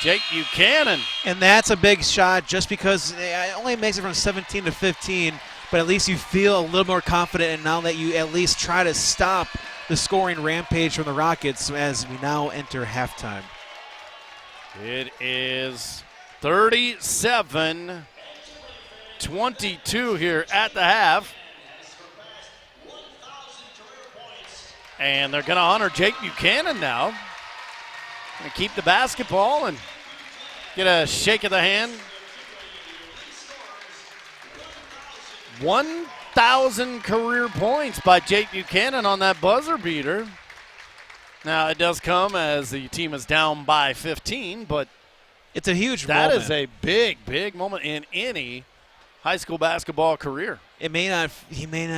Jake Buchanan. And that's a big shot just because it only makes it from 17 to 15, but at least you feel a little more confident, and now that you at least try to stop the scoring rampage from the Rockets as we now enter halftime. It is 37-22 here at the half. And they're going to honor Jake Buchanan now. Going to keep the basketball and get a shake of the hand. 1,000 career points by Jake Buchanan on that buzzer beater. Now, it does come as the team is down by 15, but it's a huge moment. That is a big, big moment in any high school basketball career. He may not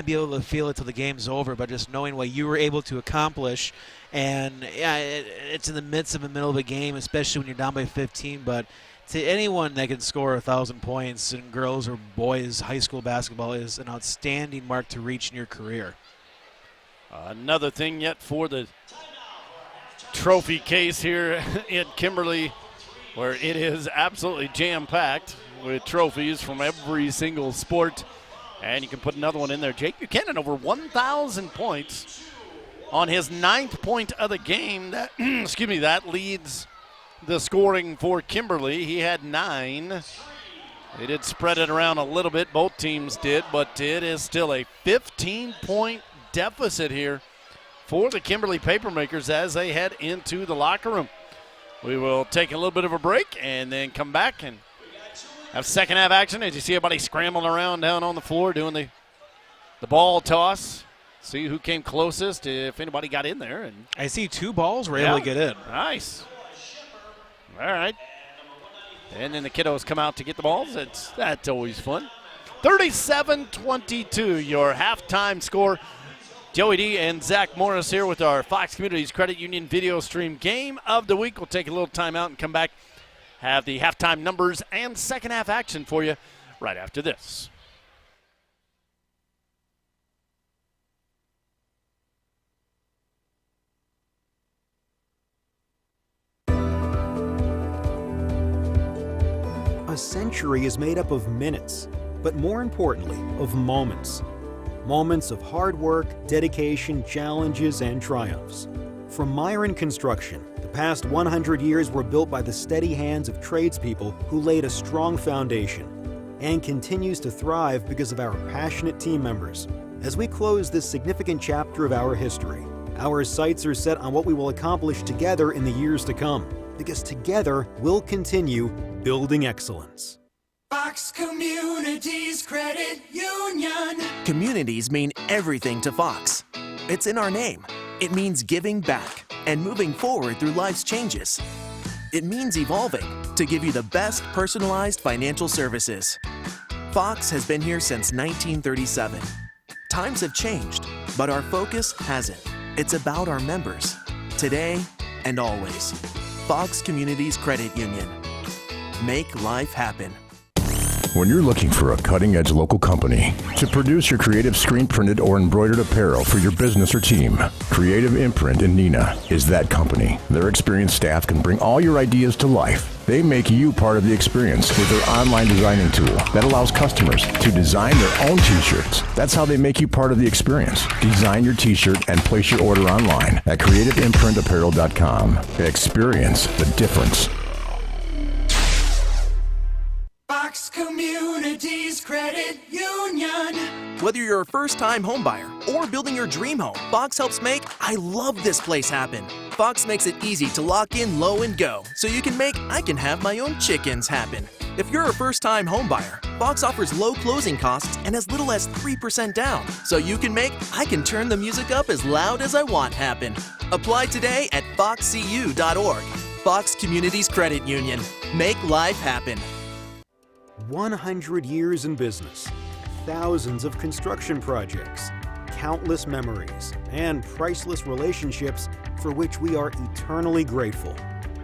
be able to feel it till the game's over, but just knowing what you were able to accomplish, and yeah, it's in the midst of the middle of a game, especially when you're down by 15. But to anyone that can score 1,000 points in girls or boys high school basketball is an outstanding mark to reach in your career. Another thing yet for the trophy case here at Kimberly where it is absolutely jam-packed with trophies from every single sport. And you can put another one in there. Jake Buchanan over 1,000 points on his 9th point of the game. That that leads the scoring for Kimberly. He had 9. They did spread it around a little bit. Both teams did, but it is still a 15-point deficit here for the Kimberly Papermakers as they head into the locker room. We will take a little bit of a break and then come back and have second half action as you see everybody scrambling around down on the floor doing the ball toss. See who came closest, if anybody got in there. And I see 2 balls were able to get in. Nice. All right. And then the kiddos come out to get the balls. That's always fun. 37-22, your halftime score. Joey D and Zach Morris here with our Fox Communities Credit Union video stream game of the week. We'll take a little time out and come back, have the halftime numbers and second half action for you right after this. A century is made up of minutes, but more importantly, of moments. Moments of hard work, dedication, challenges, and triumphs. From Myron Construction, the past 100 years were built by the steady hands of tradespeople who laid a strong foundation, and continues to thrive because of our passionate team members. As we close this significant chapter of our history, our sights are set on what we will accomplish together in the years to come, because together we'll continue building excellence. Fox Communities Credit Union. Communities mean everything to Fox. It's in our name. It means giving back and moving forward through life's changes. It means evolving to give you the best personalized financial services. Fox has been here since 1937. Times have changed, but our focus hasn't. It's about our members, today and always. Fox Communities Credit Union. Make life happen. When you're looking for a cutting-edge local company to produce your creative screen-printed or embroidered apparel for your business or team, Creative Imprint in Neenah is that company. Their experienced staff can bring all your ideas to life. They make you part of the experience with their online designing tool that allows customers to design their own t-shirts. That's how they make you part of the experience. Design your t-shirt and place your order online at creativeimprintapparel.com. Experience the difference. Fox Communities Credit Union. Whether you're a first-time homebuyer or building your dream home, Fox helps make I love this place happen. Fox makes it easy to lock in low and go, so you can make I can have my own chickens happen. If you're a first-time homebuyer, Fox offers low closing costs and as little as 3% down, so you can make I can turn the music up as loud as I want happen. Apply today at foxcu.org. Fox Communities Credit Union. Make life happen. 100 years in business, thousands of construction projects, countless memories, and priceless relationships for which we are eternally grateful.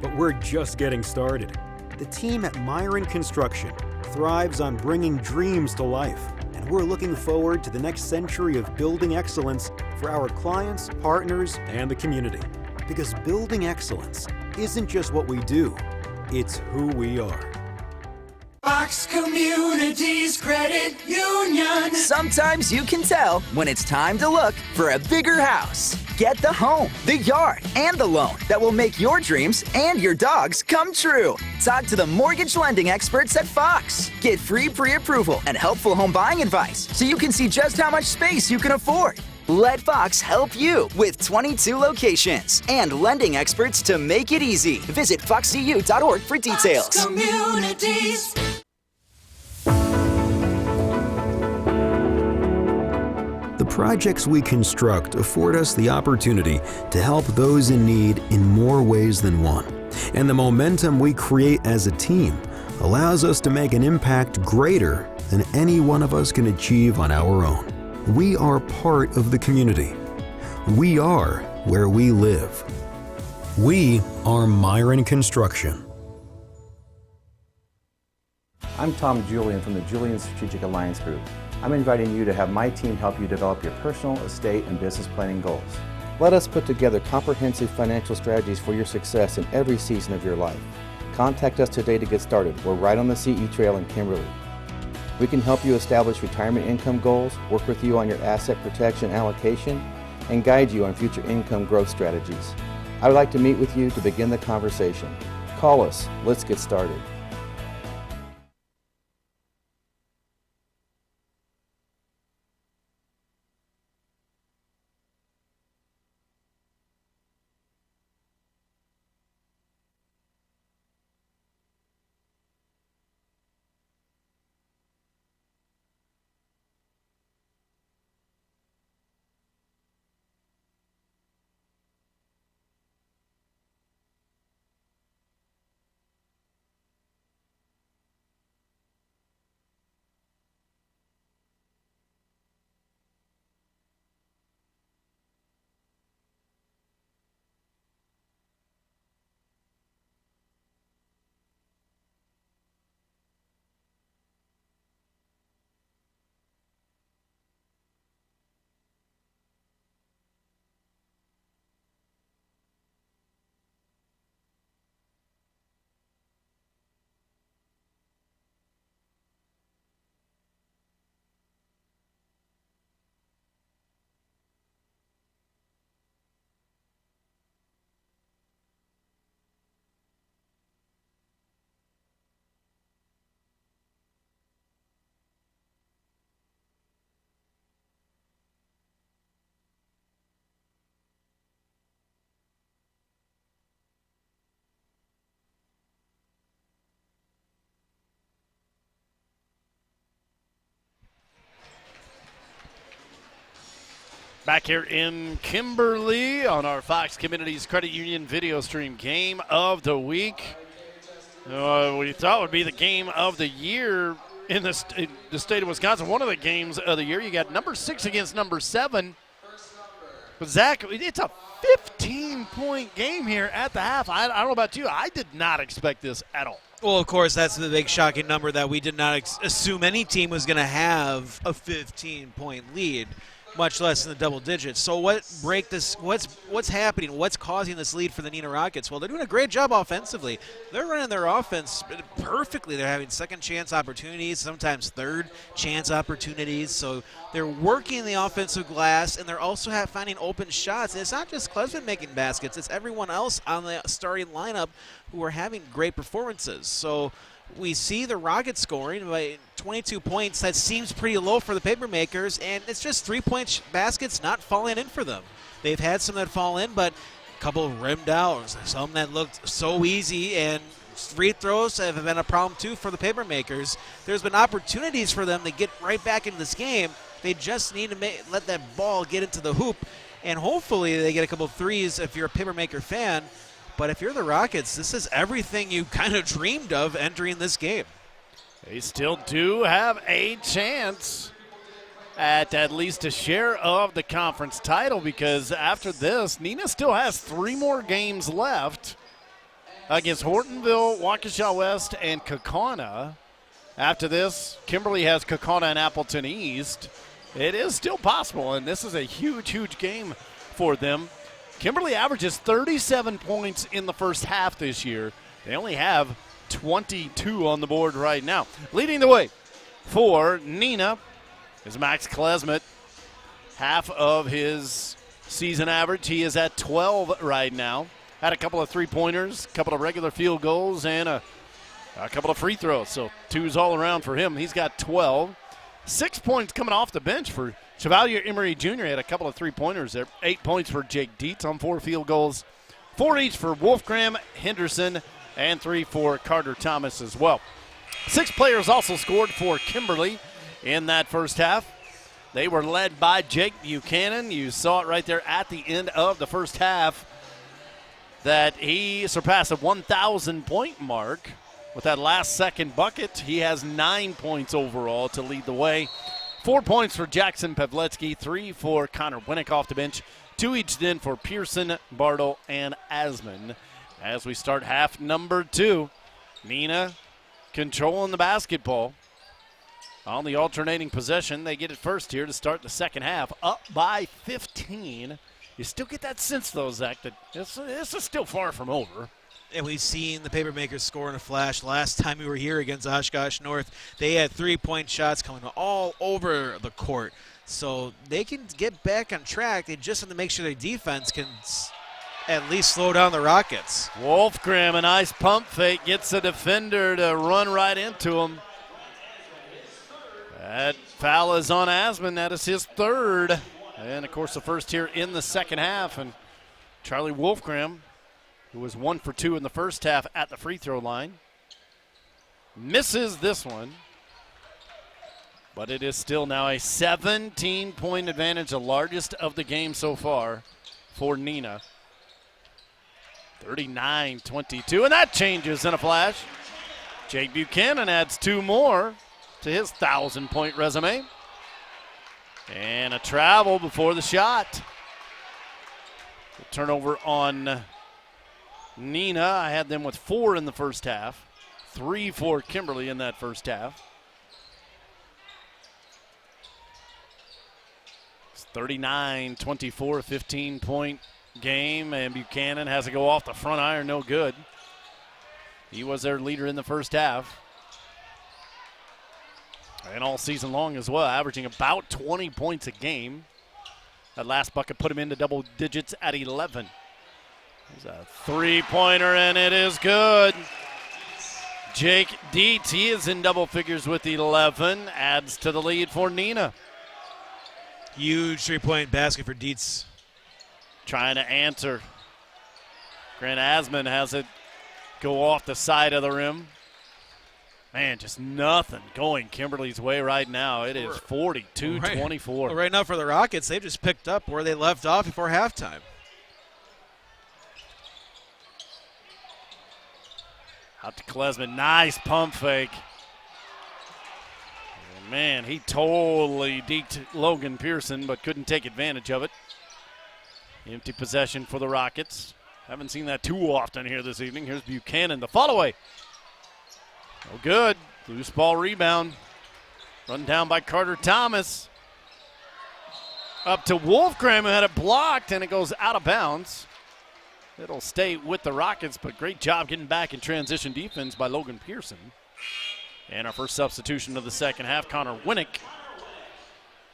But we're just getting started. The team at Myron Construction thrives on bringing dreams to life, and we're looking forward to the next century of building excellence for our clients, partners, and the community. Because building excellence isn't just what we do, it's who we are. Fox Communities Credit Union. Sometimes you can tell when it's time to look for a bigger house. Get the home, the yard, and the loan that will make your dreams and your dogs come true. Talk to the mortgage lending experts at Fox. Get free pre-approval and helpful home buying advice so you can see just how much space you can afford. Let Fox help you with 22 locations and lending experts to make it easy. Visit foxcu.org for details. Fox Communities. The projects we construct afford us the opportunity to help those in need in more ways than one. And the momentum we create as a team allows us to make an impact greater than any one of us can achieve on our own. We are part of the community. We are where we live. We are Myron Construction. I'm Tom Julian from the Julian Strategic Alliance Group. I'm inviting you to have my team help you develop your personal, estate, and business planning goals. Let us put together comprehensive financial strategies for your success in every season of your life. Contact us today to get started. We're right on the CE Trail in Kimberly. We can help you establish retirement income goals, work with you on your asset protection allocation, and guide you on future income growth strategies. I would like to meet with you to begin the conversation. Call us. Let's get started. Back here in Kimberly on our Fox Communities Credit Union video stream, game of the week. We thought would be the game of the year in the state of Wisconsin. One of the games of the year. You got number 6 against number 7. But Zach, it's a 15-point game here at the half. I don't know about you. I did not expect this at all. Well, of course, that's the big shocking number that we did not assume any team was going to have a 15-point lead, much less in the double digits. So what's happening? What's causing this lead for the Neenah Rockets? Well, they're doing a great job offensively. They're running their offense perfectly. They're having second chance opportunities, sometimes third chance opportunities. So they're working the offensive glass, and they're also finding open shots. And it's not just Klesman making baskets. It's everyone else on the starting lineup who are having great performances. So we see the Rockets scoring by 22 points. That seems pretty low for the Papermakers, and it's just 3-point baskets not falling in for them. They've had some that fall in, but a couple rimmed out, some that looked so easy, and free throws have been a problem too for the Papermakers. There's been opportunities for them to get right back into this game. They just need to let that ball get into the hoop, and hopefully they get a couple of threes if you're a Papermaker fan. But if you're the Rockets, this is everything you kind of dreamed of entering this game. They still do have a chance at least a share of the conference title, because after this, Neenah still has 3 more games left against Hortonville, Waukesha West, and Kaukauna. After this, Kimberly has Kaukauna and Appleton East. It is still possible, and this is a huge, huge game for them. Kimberly averages 37 points in the first half this year. They only have 22 on the board right now. Leading the way for Neenah is Max Klesmet. Half of his season average. He is at 12 right now. Had a couple of three-pointers, a couple of regular field goals, and a couple of free throws. So 2s all around for him. He's got 12. 6 points coming off the bench for Chevalier Emery Jr. Had a couple of three-pointers there. 8 points for Jake Dietz on 4 field goals. 4 each for Wolfgram, Henderson, and 3 for Carter Thomas as well. 6 players also scored for Kimberly in that first half. They were led by Jake Buchanan. You saw it right there at the end of the first half that he surpassed a 1,000-point mark with that last-second bucket. He has 9 points overall to lead the way. 4 points for Jackson Pavletsky, 3 for Connor Winnick off the bench, 2 each then for Pearson, Bartle, and Asman. As we start half number 2, Neenah controlling the basketball on the alternating possession. They get it first here to start the second half, up by 15. You still get that sense, though, Zach, that this is still far from over. And we've seen the Papermakers score in a flash. Last time we were here against Oshkosh North, they had 3-point shots coming all over the court. So they can get back on track. They just have to make sure their defense can at least slow down the Rockets. Wolfgram, a nice pump fake, gets a defender to run right into him. That foul is on Asman. That is his third. And, of course, the first here in the second half. And Charlie Wolfgram, who was 1 for 2 in the first half at the free throw line, misses this one. But it is still now a 17-point advantage, the largest of the game so far for Neenah. 39-22, and that changes in a flash. Jake Buchanan adds 2 more to his 1,000-point resume. And a travel before the shot. The turnover on Neenah. I had them with 4 in the first half. 3 for Kimberly in that first half. It's 39-24, 15-point game, and Buchanan has to go off the front iron, no good. He was their leader in the first half. And all season long as well, averaging about 20 points a game. That last bucket put him into double digits at 11. There's a three-pointer, and it is good. Jake Dietz, he is in double figures with 11, adds to the lead for Neenah. Huge three-point basket for Dietz. Trying to answer. Grant Asman has it go off the side of the rim. Man, just nothing going Kimberly's way right now. It is 42-24. Well, right now for the Rockets, they've just picked up where they left off before halftime. Out to Klesman. Nice pump fake. And man, he totally deked Logan Pearson, but couldn't take advantage of it. Empty possession for the Rockets. Haven't seen that too often here this evening. Here's Buchanan, the follow-away. No good. Loose ball rebound. Run down by Carter Thomas. Up to Wolfgram, who had it blocked, and it goes out of bounds. It'll stay with the Rockets, but great job getting back in transition defense by Logan Pearson. And our first substitution of the second half, Connor Winnick,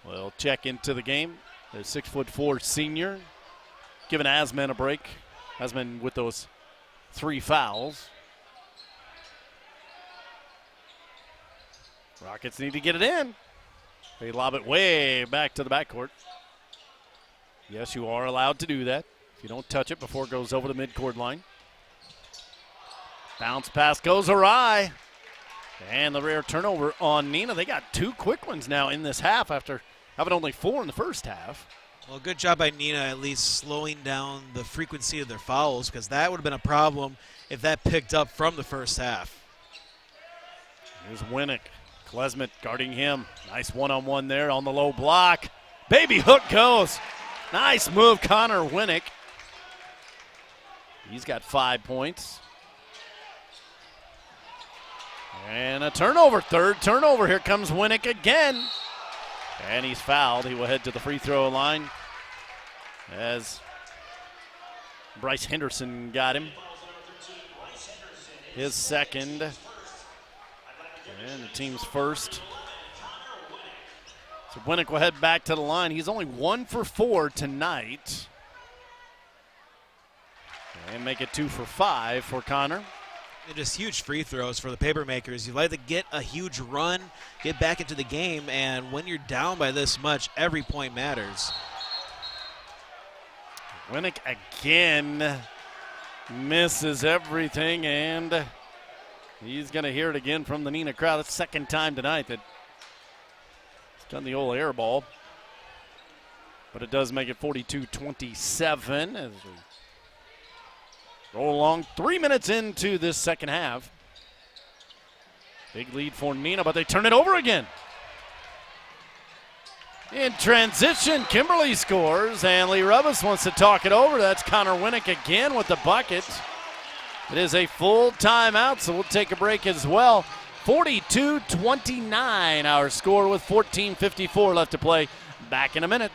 will check into the game. The 6'4" senior, giving Asman a break. Asman with those 3 fouls. Rockets need to get it in. They lob it way back to the backcourt. Yes, you are allowed to do that if you don't touch it before it goes over the midcourt line. Bounce pass goes awry. And the rare turnover on Neenah. They got 2 quick ones now in this half after having only 4 in the first half. Well, good job by Neenah at least slowing down the frequency of their fouls, because that would have been a problem if that picked up from the first half. Here's Winnick. Klesmet guarding him. Nice one-on-one there on the low block. Baby hook goes. Nice move, Connor Winnick. He's got 5 points. And a turnover, 3rd turnover. Here comes Winnick again. And he's fouled. He will head to the free throw line as Bryce Henderson got him. His second. And the team's first. So Winnick will head back to the line. He's only 1 for 4 tonight. And make it 2 for 5 for Connor. They're just huge free throws for the Papermakers. You'd like to get a huge run, get back into the game, and when you're down by this much, every point matters. Winnick again misses everything, and he's going to hear it again from the Neenah crowd. That's the second time tonight that he's done the old air ball. But it does make it 42-27 as we roll along. 3 minutes into this second half. Big lead for Neenah, but they turn it over again. In transition, Kimberly scores, and Lee Rubus wants to talk it over. That's Connor Winnick again with the bucket. It is a full timeout, so we'll take a break as well. 42-29, our score with 14:54 left to play. Back in a minute.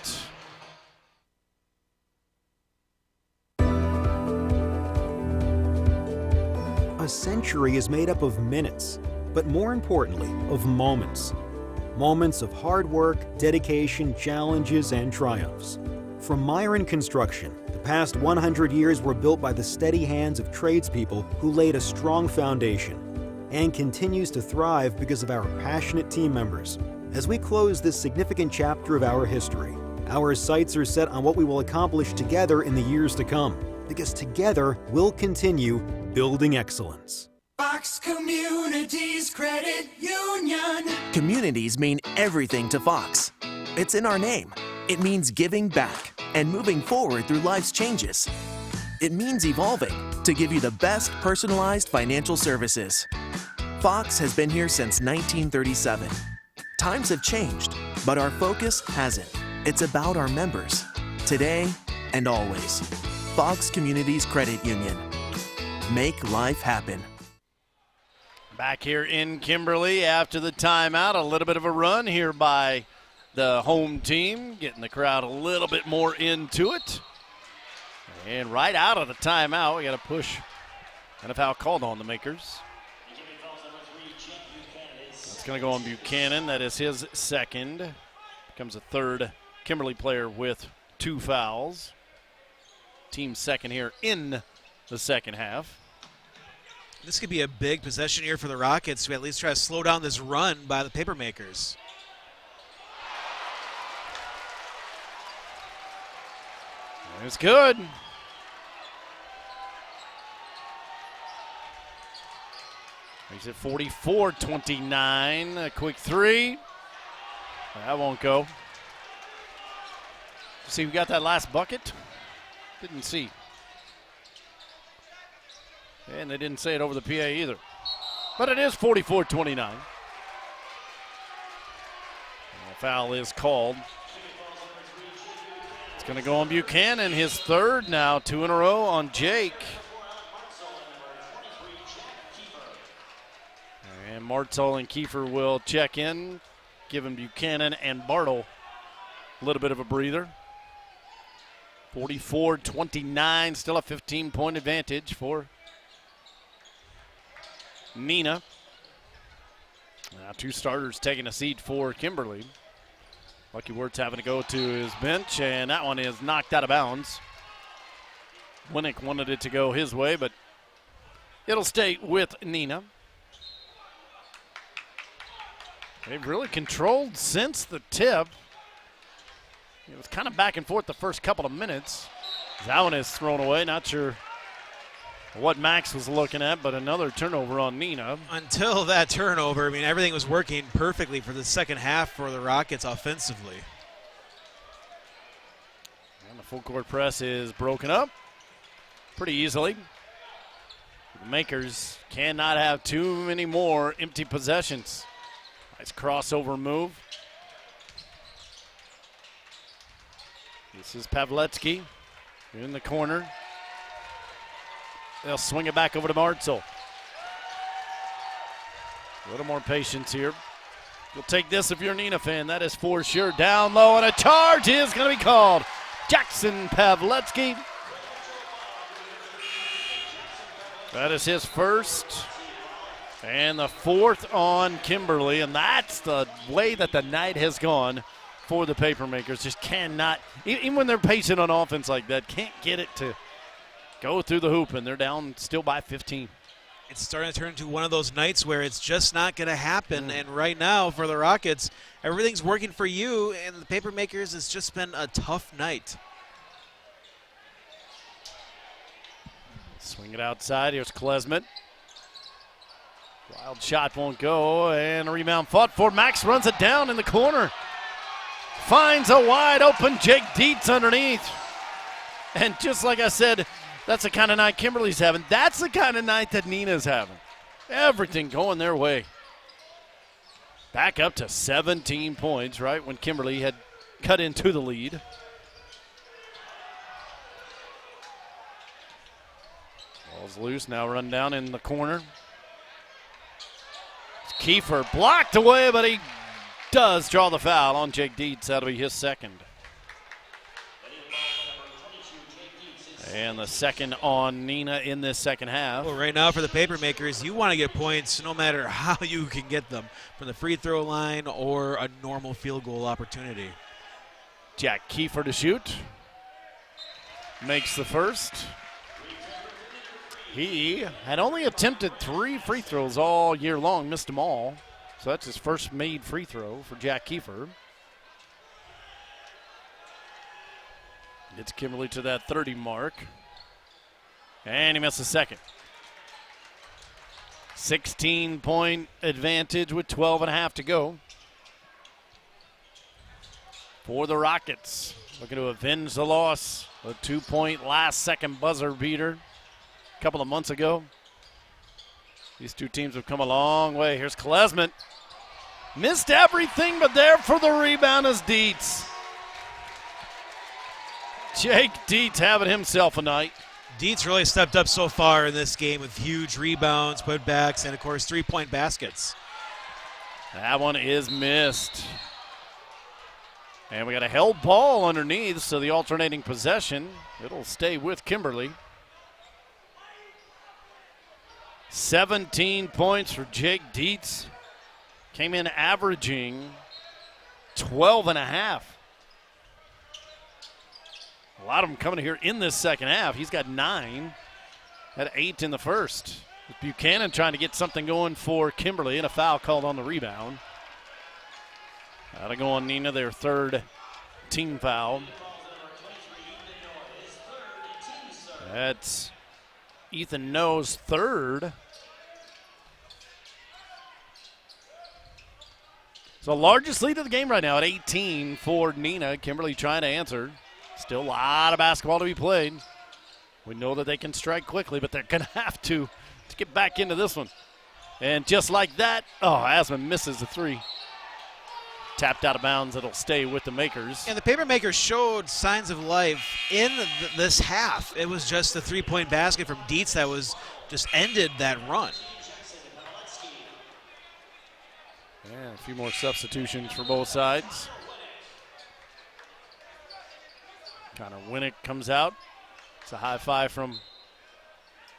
A century is made up of minutes, but more importantly, of moments. Moments of hard work, dedication, challenges, and triumphs. From Myron Construction, the past 100 years were built by the steady hands of tradespeople who laid a strong foundation, and continues to thrive because of our passionate team members. As we close this significant chapter of our history, our sights are set on what we will accomplish together in the years to come, because together we'll continue building excellence. Fox Communities Credit Union. Communities mean everything to Fox. It's in our name. It means giving back and moving forward through life's changes. It means evolving to give you the best personalized financial services. Fox has been here since 1937. Times have changed, but our focus hasn't. It's about our members, today and always. Fox Communities Credit Union. Make life happen. Back here in Kimberly after the timeout, a little bit of a run here by the home team, getting the crowd a little bit more into it. And right out of the timeout, we got a push and a foul called on the Makers. It's going to go on Buchanan. That is his second. Becomes a third Kimberly player with 2 fouls. Team second here in the second half. This could be a big possession here for the Rockets to at least try to slow down this run by the Papermakers. It's good. He's at 44-29. A quick three. That won't go. See, we got that last bucket? Didn't see. And they didn't say it over the PA either. But it is 44-29. The foul is called. It's going to go on Buchanan, his third now, 2 in a row on Jake. And Martzel and Kiefer will check in, giving Buchanan and Bartle a little bit of a breather. 44-29, still a 15-point advantage for Neenah. Now 2 starters taking a seat for Kimberly. Lucky Wirtz having to go to his bench, and that one is knocked out of bounds. Winnick wanted it to go his way, but it'll stay with Neenah. They've really controlled since the tip. It was kind of back and forth the first couple of minutes. That one is thrown away. Not sure what Max was looking at, but another turnover on Neenah. Until that turnover, I mean, everything was working perfectly for the second half for the Rockets offensively. And the full court press is broken up pretty easily. The Makers cannot have too many more empty possessions. Nice crossover move. This is Pavletsky in the corner. They'll swing it back over to Martzel. A little more patience here. You'll take this if you're a Neenah fan. That is for sure. Down low, and a charge is going to be called. Jackson Pavletsky. That is his first. And the 4th on Kimberly. And that's the way that the night has gone for the Papermakers. Just cannot, even when they're patient on offense like that, can't get it to go through the hoop, and they're down still by 15. It's starting to turn into one of those nights where it's just not going to happen. And right now for the Rockets, everything's working for you, and the Papermakers, it's just been a tough night. Swing it outside. Here's Klesmet. Wild shot won't go, and a rebound fought for. Max runs it down in the corner. Finds a wide open Jake Dietz underneath. And just like I said, that's the kind of night Kimberly's having. That's the kind of night that Neenah's having. Everything going their way. Back up to 17 points, right, when Kimberly had cut into the lead. Ball's loose, now run down in the corner. Kiefer blocked away, but he does draw the foul on Jake Dietz. That'll be his second. And the second on Neenah in this second half. Well, right now for the paper makers, you want to get points no matter how you can get them, from the free throw line or a normal field goal opportunity. Jack Kiefer to shoot. Makes the first. He had only attempted 3 free throws all year long, missed them all. So that's his first made free throw for Jack Kiefer. Gets Kimberly to that 30 mark. And he missed the second. 16-point advantage with 12.5 to go. For the Rockets. Looking to avenge the loss. A 2-point last-second buzzer beater a couple of months ago. These two teams have come a long way. Here's Klesmet. Missed everything, but there for the rebound is Dietz. Jake Dietz having himself a night. Dietz really stepped up so far in this game with huge rebounds, putbacks, and, of course, 3-point baskets. That one is missed. And we got a held ball underneath, so the alternating possession, it'll stay with Kimberly. 17 points for Jake Dietz. Came in averaging 12.5. A lot of them coming here in this second half. He's got 9, had 8 in the first. Buchanan trying to get something going for Kimberly, and a foul called on the rebound. That'll go on Neenah, their third team foul. That's Ethan No's third. So largest lead of the game right now at 18 for Neenah. Kimberly trying to answer. Still a lot of basketball to be played. We know that they can strike quickly, but they're going to have to get back into this one. And just like that, Asman misses the 3. Tapped out of bounds. It'll stay with the makers. And the paper makers showed signs of life in this half. It was just the 3-point basket from Dietz that was just ended that run. Yeah, a few more substitutions for both sides. Connor Winnick comes out. It's a high five from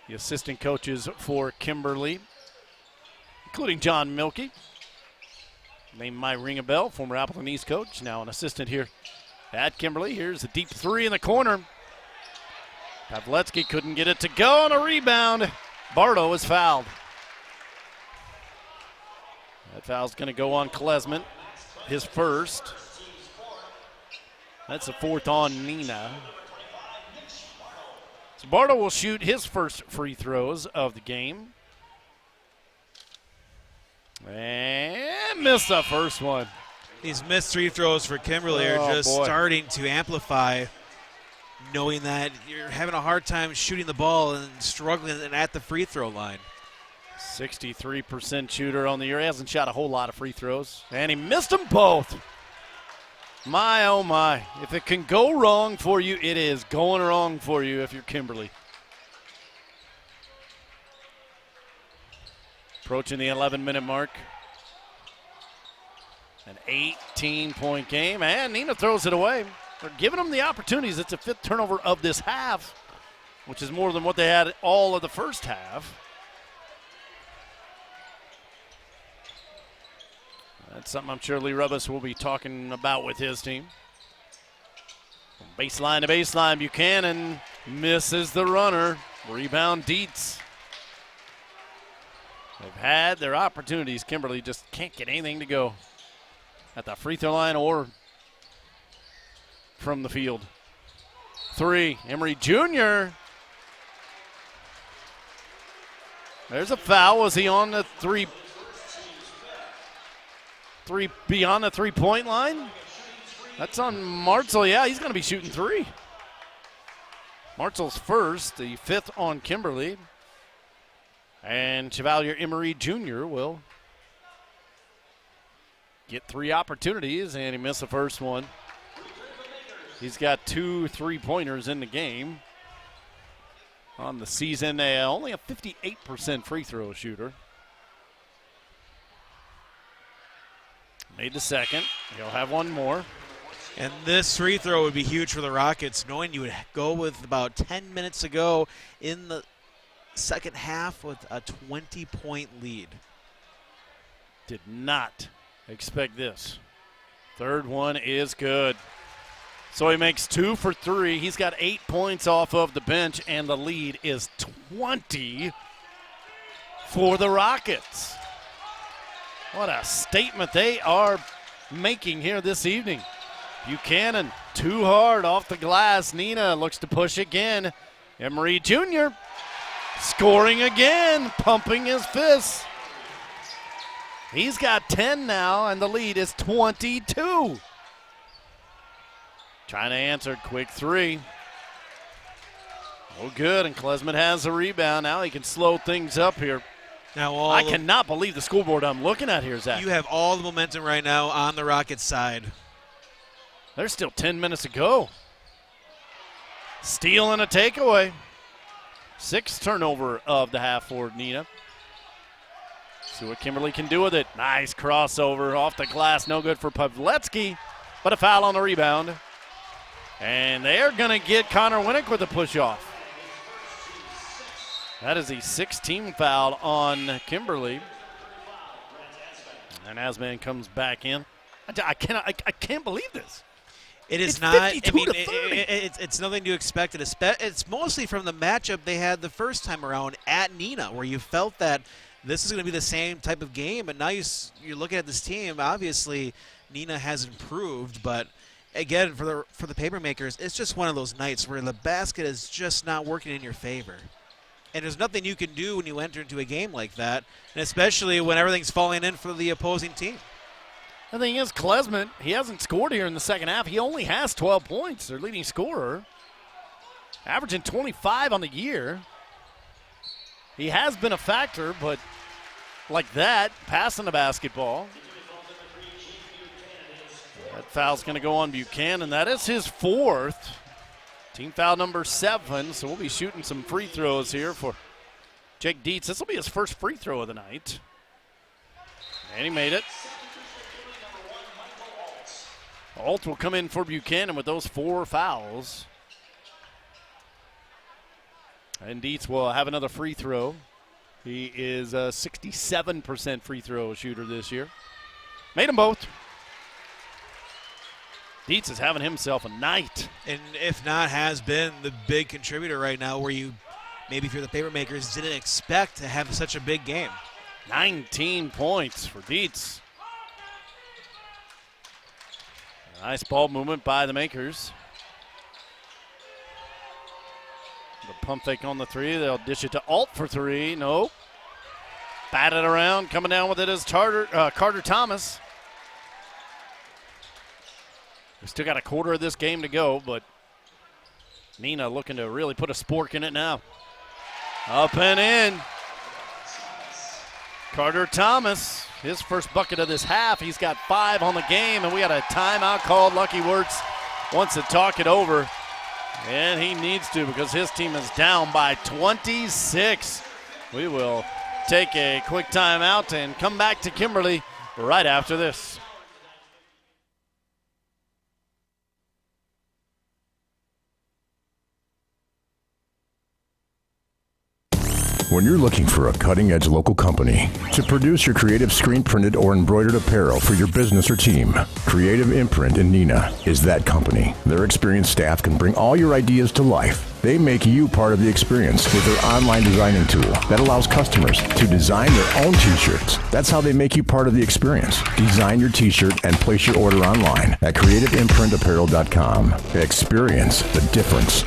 the assistant coaches for Kimberly, including John Milkey. Name might ring a bell, former Appleton East coach, now an assistant here at Kimberly. Here's a deep 3 in the corner. Pavletsky couldn't get it to go on a rebound. Bardo is fouled. That foul's going to go on Klesmet, his first. That's the 4th on Neenah. So Bardo will shoot his first free throws of the game. And missed the first one. These missed free throws for Kimberly are just starting to amplify, knowing that you're having a hard time shooting the ball and struggling at the free throw line. 63% shooter on the year. He hasn't shot a whole lot of free throws. And he missed them both. My, oh my. If it can go wrong for you, it is going wrong for you if you're Kimberly. Approaching the 11-minute mark. An 18-point game, and Neenah throws it away. They're giving them the opportunities. It's a 5th turnover of this half, which is more than what they had all of the first half. That's something I'm sure Lee Rubbis will be talking about with his team. From baseline to baseline, Buchanan misses the runner. Rebound Dietz. They've had their opportunities. Kimberly just can't get anything to go at the free throw line or from the field. 3, Emery Jr. There's a foul. Was he on the 3 beyond the 3-point line? That's on Martzel. Yeah, he's going to be shooting 3. Martzel's first, the 5th on Kimberly. And Chevalier Emery Jr. will get 3 opportunities, and he missed the first one. He's got 2 3-pointers in the game. On the season, only a 58% free throw shooter. Made the second. He'll have one more. And this free throw would be huge for the Rockets, knowing you would go with about 10 minutes to go in the second half with a 20-point lead. Did not expect this. Third one is good. So he makes 2 for 3. He's got 8 points off of the bench, and the lead is 20 for the Rockets. What a statement they are making here this evening. Buchanan, too hard off the glass. Neenah looks to push again. Emery Jr. scoring again, pumping his fists. He's got 10 now, and the lead is 22. Trying to answer, quick 3. Oh, good, and Klesman has a rebound. Now he can slow things up here. Now I cannot believe the scoreboard I'm looking at here, Zach. You have all the momentum right now on the Rockets side. There's still 10 minutes to go. Steal and a takeaway. 6th turnover of the half for Neenah. See what Kimberly can do with it. Nice crossover off the glass. No good for Pavletsky, but a foul on the rebound. And they're going to get Connor Winnick with a push-off. That is the 16th foul on Kimberly. And Asman comes back in. I can't believe this. It is it's not. I mean, it's nothing to expect. It's mostly from the matchup they had the first time around at Neenah, where you felt that this is going to be the same type of game. But now you're looking at this team. Obviously, Neenah has improved, but again, for the Papermakers, it's just one of those nights where the basket is just not working in your favor. And there's nothing you can do when you enter into a game like that, and especially when everything's falling in for the opposing team. The thing is, Klesman, he hasn't scored here in the second half. He only has 12 points, their leading scorer, averaging 25 on the year. He has been a factor, but like that, passing the basketball. That foul's going to go on Buchanan. That is his 4th. Team foul number 7, so we'll be shooting some free throws here for Jake Dietz. This will be his first free throw of the night. And he made it. Alt will come in for Buchanan with those 4 fouls. And Dietz will have another free throw. He is a 67% free throw shooter this year. Made them both. Dietz is having himself a night. And if not, has been the big contributor right now, where you, maybe if you're the Papermakers, didn't expect to have such a big game. 19 points for Dietz. Nice ball movement by the Makers. The pump fake on the 3. They'll dish it to Alt for 3. Nope. Batted around. Coming down with it is Carter Thomas. We still got a quarter of this game to go, but Neenah looking to really put a spork in it now. Up and in. Carter Thomas, his first bucket of this half. He's got 5 on the game, and we got a timeout called. Lucky Wirtz wants to talk it over, and he needs to because his team is down by 26. We will take a quick timeout and come back to Kimberly right after this. When you're looking for a cutting-edge local company to produce your creative screen-printed or embroidered apparel for your business or team, Creative Imprint in Neenah is that company. Their experienced staff can bring all your ideas to life. They make you part of the experience with their online designing tool that allows customers to design their own t-shirts. That's how they make you part of the experience. Design your t-shirt and place your order online at creativeimprintapparel.com. Experience the difference.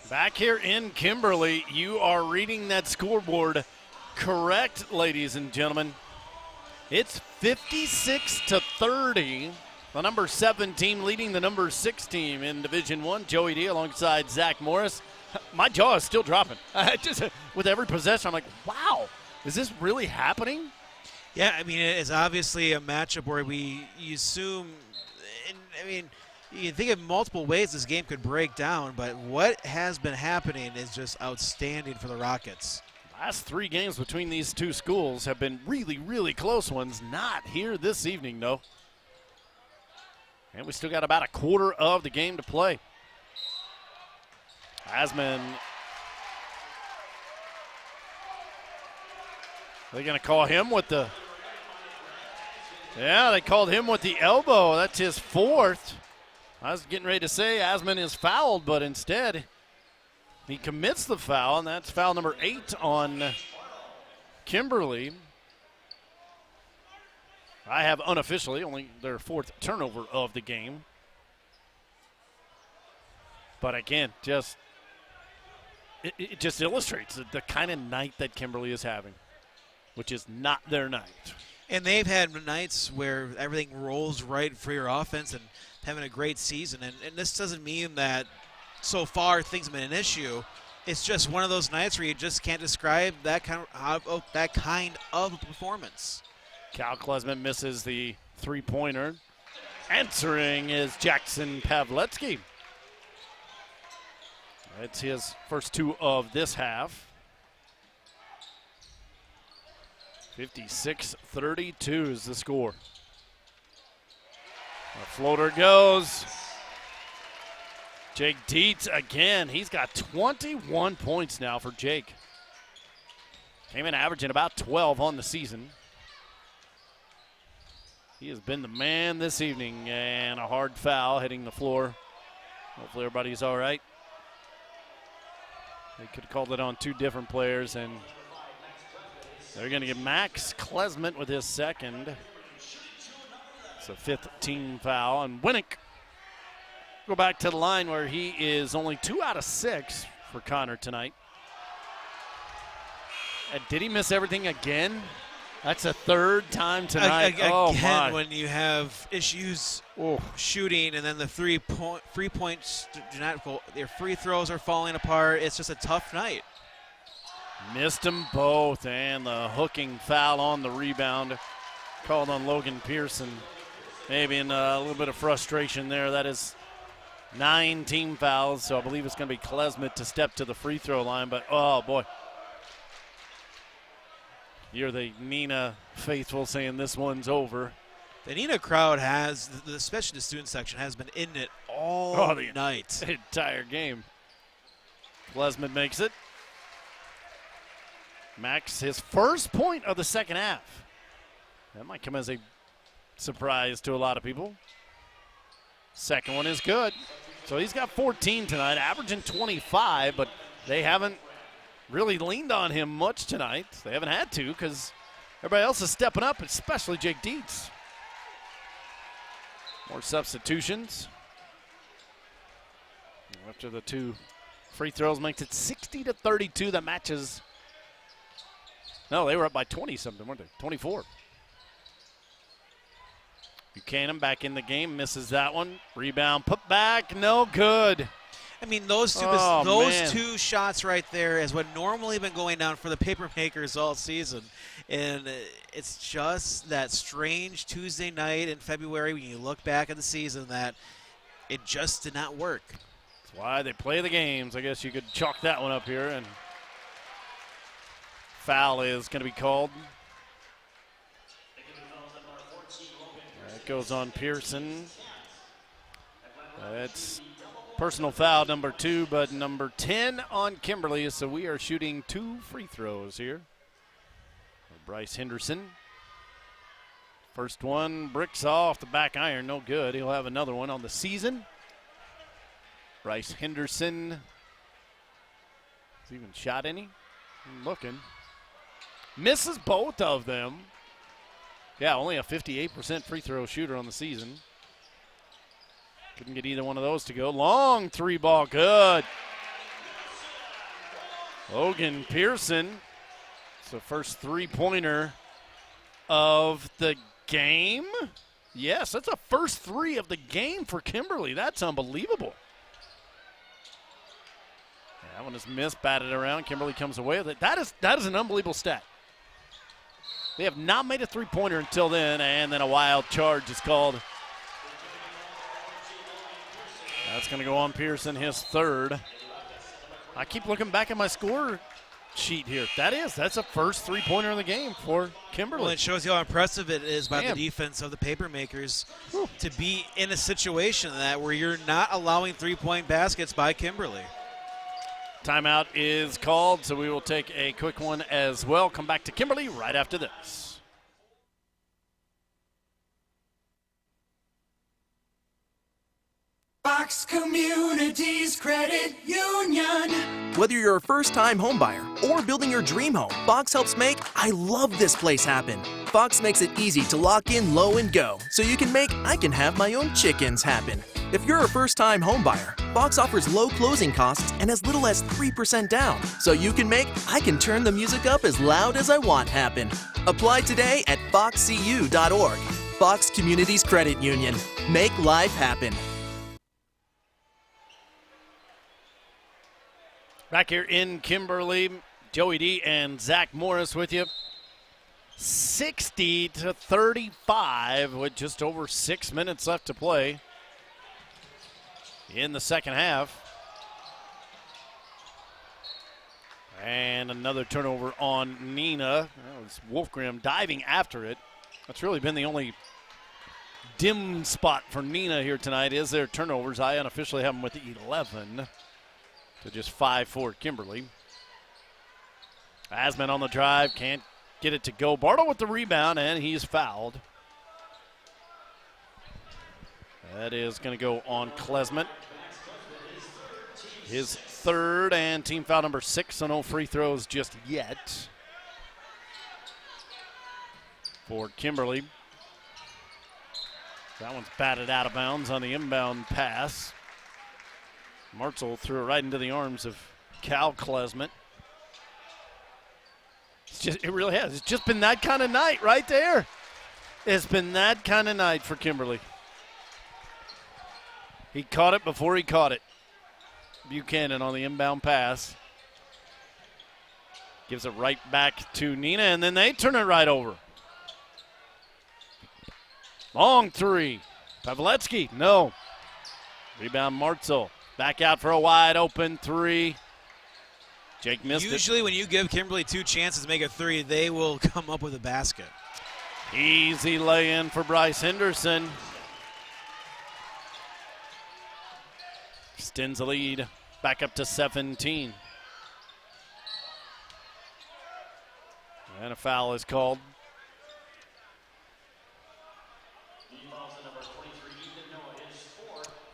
Back here in Kimberly, you are reading that scoreboard correct, ladies and gentlemen. It's 56-30. The number 7 team leading the number 6 team in Division I, Joey D alongside Zach Morris. My jaw is still dropping. Just with every possession, I'm like, wow, is this really happening? Yeah, I mean, it's obviously a matchup where you assume, You can think of multiple ways this game could break down, but what has been happening is just outstanding for the Rockets. Last 3 games between these two schools have been really, really close ones. Not here this evening, though. And we still got about a quarter of the game to play. Asman. They're going to call him with the. Yeah, they called him with the elbow. That's his 4th. I was getting ready to say Asman is fouled, but instead he commits the foul, and that's foul number 8 on Kimberly. I have unofficially only their 4th turnover of the game. But again, it just illustrates the kind of night that Kimberly is having, which is not their night. And they've had nights where everything rolls right for your offense and having a great season. And this doesn't mean that so far things have been an issue. It's just one of those nights where you just can't describe that kind of performance. Cal Klesman misses the 3-pointer. Answering is Jackson Pavletsky. It's his first 2 of this half. 56-32 is the score. The floater goes. Jake Dietz again. He's got 21 points now for Jake. Came in averaging about 12 on the season. He has been the man this evening, and a hard foul hitting the floor. Hopefully everybody's all right. They could have called it on 2 different players, and they're going to get Max Klesman with his 2nd. It's a 5th team foul, and Winnick go back to the line where he is only 2 out of 6 for Connor tonight. And did he miss everything again? That's a 3rd time tonight. Again, when you have issues shooting, and then the free points do not go, their free throws are falling apart. It's just a tough night. Missed them both, and the hooking foul on the rebound called on Logan Pearson. Maybe in a little bit of frustration there. That is 9 team fouls, so I believe it's going to be Klesman to step to the free throw line. But, oh, boy. You're the Neenah faithful saying this one's over. The Neenah crowd has, especially the student section, has been in it all night. The entire game. Klesman makes it. Max, his first point of the second half. That might come as a surprise to a lot of people. Second one is good. So he's got 14 tonight, averaging 25, but they haven't really leaned on him much tonight. They haven't had to because everybody else is stepping up, especially Jake Dietz. More substitutions. After the 2 free throws makes it 60-32. That matches. No, they were up by 20-something, weren't they? 24. Buchanan back in the game, misses that one. Rebound, put back, no good. I mean, those two shots right there is what normally been going down for the paper makers all season. And it's just that strange Tuesday night in February when you look back at the season that it just did not work. That's why they play the games. I guess you could chalk that one up here. And foul is going to be called. That goes on Pearson. That's personal foul number 2, but number 10 on Kimberly. So we are shooting 2 free throws here. Bryce Henderson. First one bricks off the back iron, no good. He'll have another one on the season. Bryce Henderson. Has he even shot any? I'm looking. Misses both of them. Yeah, only a 58% free throw shooter on the season. Couldn't get either one of those to go. Long 3-ball, good. Logan Pearson. It's the first 3-pointer of the game. Yes, that's a first 3 of the game for Kimberly. That's unbelievable. That one is missed, batted around. Kimberly comes away with it. That is an unbelievable stat. They have not made a 3-pointer until then, and then a wild charge is called That's going to go on Pearson, his third. I keep looking back at my score sheet here. That's a first three-pointer in the game for Kimberly. Well, it shows you how impressive it is by the defense of the Papermakers to be in a situation where you're not allowing three-point baskets by Kimberly. Timeout is called, so we will take a quick one as well. Come back to Kimberly right after this. Fox Communities Credit Union. Whether you're a first-time homebuyer or building your dream home, Fox helps make I love this place happen. Fox makes it easy to lock in low and go, so you can make I can have my own chickens happen. If you're a first-time homebuyer, Fox offers low closing costs and as little as 3% down, so you can make I can turn the music up as loud as I want happen. Apply today at foxcu.org. Fox Communities Credit Union. Make life happen. Back here in Kimberly, Joey D and Zach Morris with you. 60-35 with just over 6 minutes left to play in the second half. And another turnover on Neenah. That was Wolfgram diving after it. That's really been the only dim spot for Neenah here tonight is their turnovers. I unofficially have them with 11. To just 5 for Kimberly. Asman on the drive, can't get it to go. Bartle with the rebound, and he's fouled. That is going to go on Klesmet. His third and team foul number 6, so no free throws just yet for Kimberly. That one's batted out of bounds on the inbound pass. Martzel threw it right into the arms of Cal Klesmet. It really has. It's just been that kind of night right there. It's been that kind of night for Kimberly. He caught it before he caught it. Buchanan on the inbound pass. Gives it right back to Neenah, and then they turn it right over. Long three. Pavletsky, no. Rebound Martzel. Back out for a wide open three. Jake missed it. Usually when you give Kimberly 2 chances to make a three, they will come up with a basket. Easy lay-in for Bryce Henderson. Extends the lead back up to 17. And a foul is called.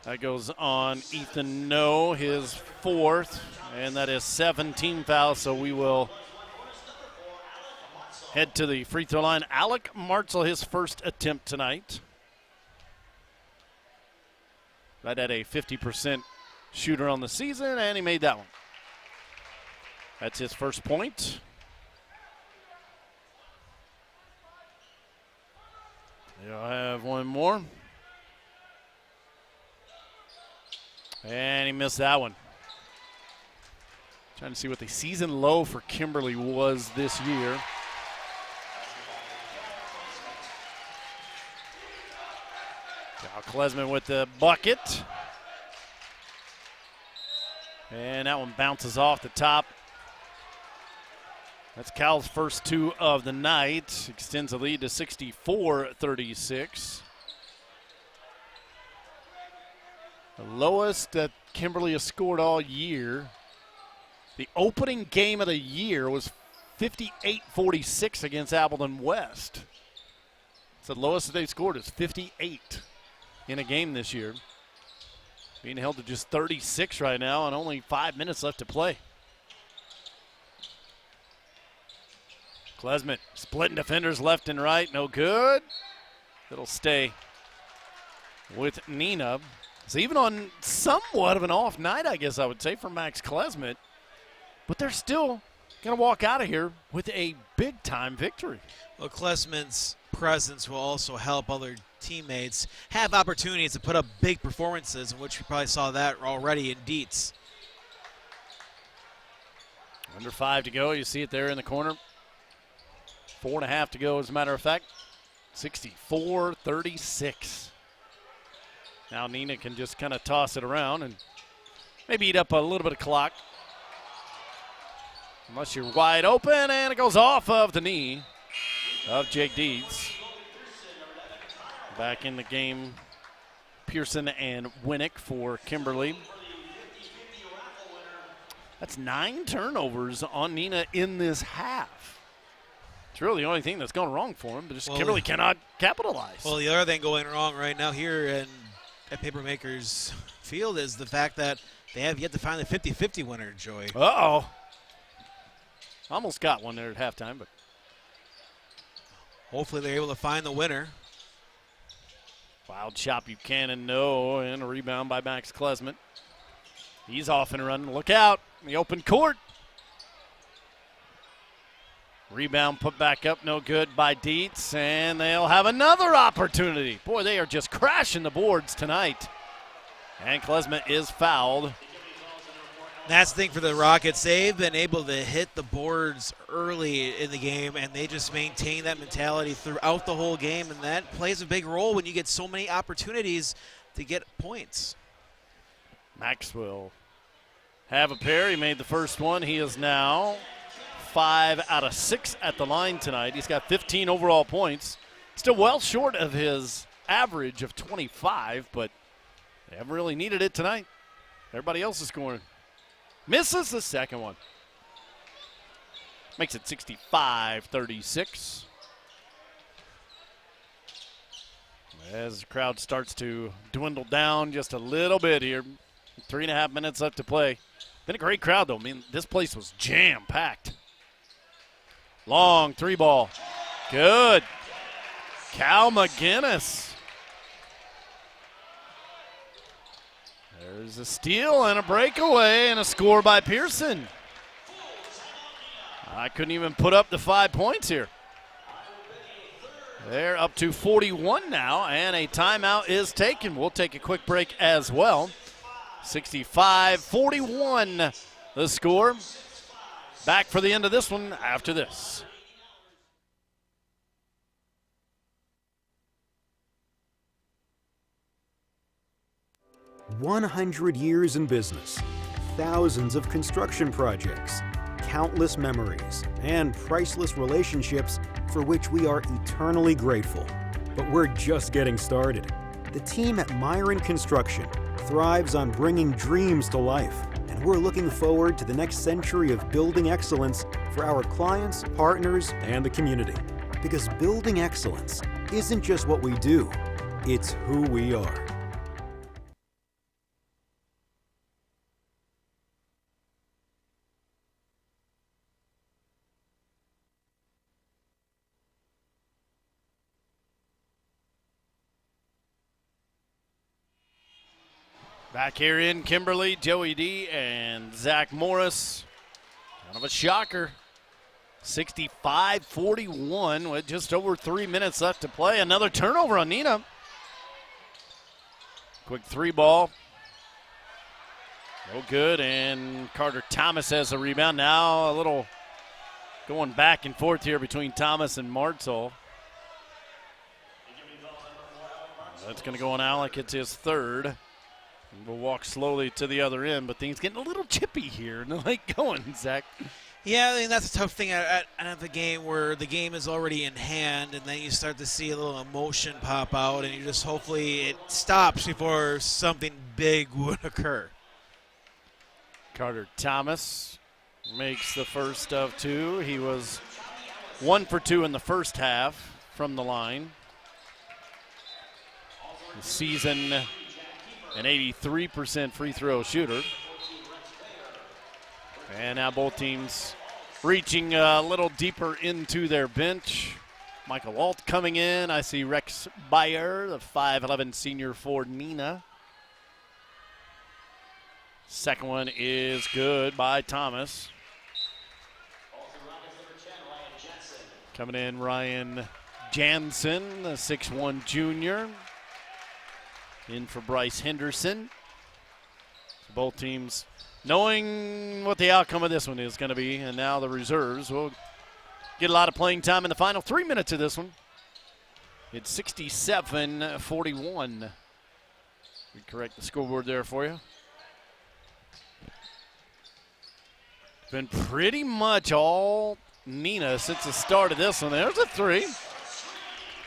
That goes on Ethan No, his 4th, and that is 17 fouls, so we will head to the free throw line. Alec Martzel, his first attempt tonight. Right at a 50% shooter on the season, and he made that one. That's his first point. You'll have one more. And he missed that one. Trying to see what the season low for Kimberly was this year. Cal Klesman with the bucket. And that one bounces off the top. That's Cal's first 2 of the night. Extends the lead to 64-36. The lowest that Kimberly has scored all year. The opening game of the year was 58-46 against Appleton West. It's the lowest that they've scored is 58 in a game this year. Being held to just 36 right now and only 5 minutes left to play. Klesmet splitting defenders left and right. No good. It'll stay with Neenah. So even on somewhat of an off night, I guess I would say, for Max Klesmet, but they're still going to walk out of here with a big-time victory. Well, Klesman's presence will also help other teammates have opportunities to put up big performances, in which we probably saw that already in Dietz. Under 5 to go. You see it there in the corner. 4.5 to go, as a matter of fact. 64-36. Now Neenah can just kind of toss it around and maybe eat up a little bit of clock. Unless you're wide open, and it goes off of the knee of Jake Deeds. Back in the game, Pearson and Winnick for Kimberly. That's 9 turnovers on Neenah in this half. It's really the only thing that's gone wrong for him, but just Kimberly cannot capitalize. Well, the other thing going wrong right now here at Papermakers Field is the fact that they have yet to find the 50-50 winner, Joey. Uh-oh. Almost got one there at halftime, but hopefully they're able to find the winner. Wild shot Buchanan, no, and a rebound by Max Klesmet. He's off and running. Look out in the open court. Rebound put back up, no good by Dietz, and they'll have another opportunity. Boy, they are just crashing the boards tonight. And Klesmet is fouled. That's the thing for the Rockets. They've been able to hit the boards early in the game, and they just maintain that mentality throughout the whole game, and that plays a big role when you get so many opportunities to get points. Max will have a pair. He made the first one. He is now 5 out of 6 at the line tonight. He's got 15 overall points. Still well short of his average of 25, but they haven't really needed it tonight. Everybody else is scoring. Misses the second one. Makes it 65-36. As the crowd starts to dwindle down just a little bit here. 3.5 minutes left to play. Been a great crowd, though. I mean, this place was jam-packed. Long 3-ball. Good. Cal McGinnis. There's a steal and a breakaway and a score by Pearson. I couldn't even put up the 5 points here. They're up to 41 now, and a timeout is taken. We'll take a quick break as well. 65-41 the score. Back for the end of this one after this. "100 years in business, thousands of construction projects, countless memories, and priceless relationships for which we are eternally grateful. But we're just getting started. The team at Myron Construction thrives on bringing dreams to life, and we're looking forward to the next century of building excellence for our clients, partners, and the community. Because building excellence isn't just what we do, it's who we are." Back here in Kimberly, Joey D and Zach Morris. Kind of a shocker. 65-41 with just over 3 minutes left to play. Another turnover on Neenah. Quick 3-ball. No good, and Carter Thomas has a rebound. Now a little going back and forth here between Thomas and Martzel. That's going to go on Alec. It's his third. We'll walk slowly to the other end, but things getting a little chippy here in the late going, Zach. Yeah, I mean, that's a tough thing at the game where the game is already in hand, and then you start to see a little emotion pop out, and you just hopefully it stops before something big would occur. Carter Thomas makes the first of 2. He was 1 for 2 in the first half from the line. The season an 83% free throw shooter. And now both teams reaching a little deeper into their bench. Michael Alt coming in. I see Rex Bayer, the 5'11 senior for Neenah. Second one is good by Thomas. Coming in, Ryan Jansen, the 6'1 junior. In for Bryce Henderson. So both teams knowing what the outcome of this one is going to be, and now the reserves will get a lot of playing time in the final 3 minutes of this one. It's 67-41. We correct the scoreboard there for you. Been pretty much all Neenah since the start of this one. There's a three.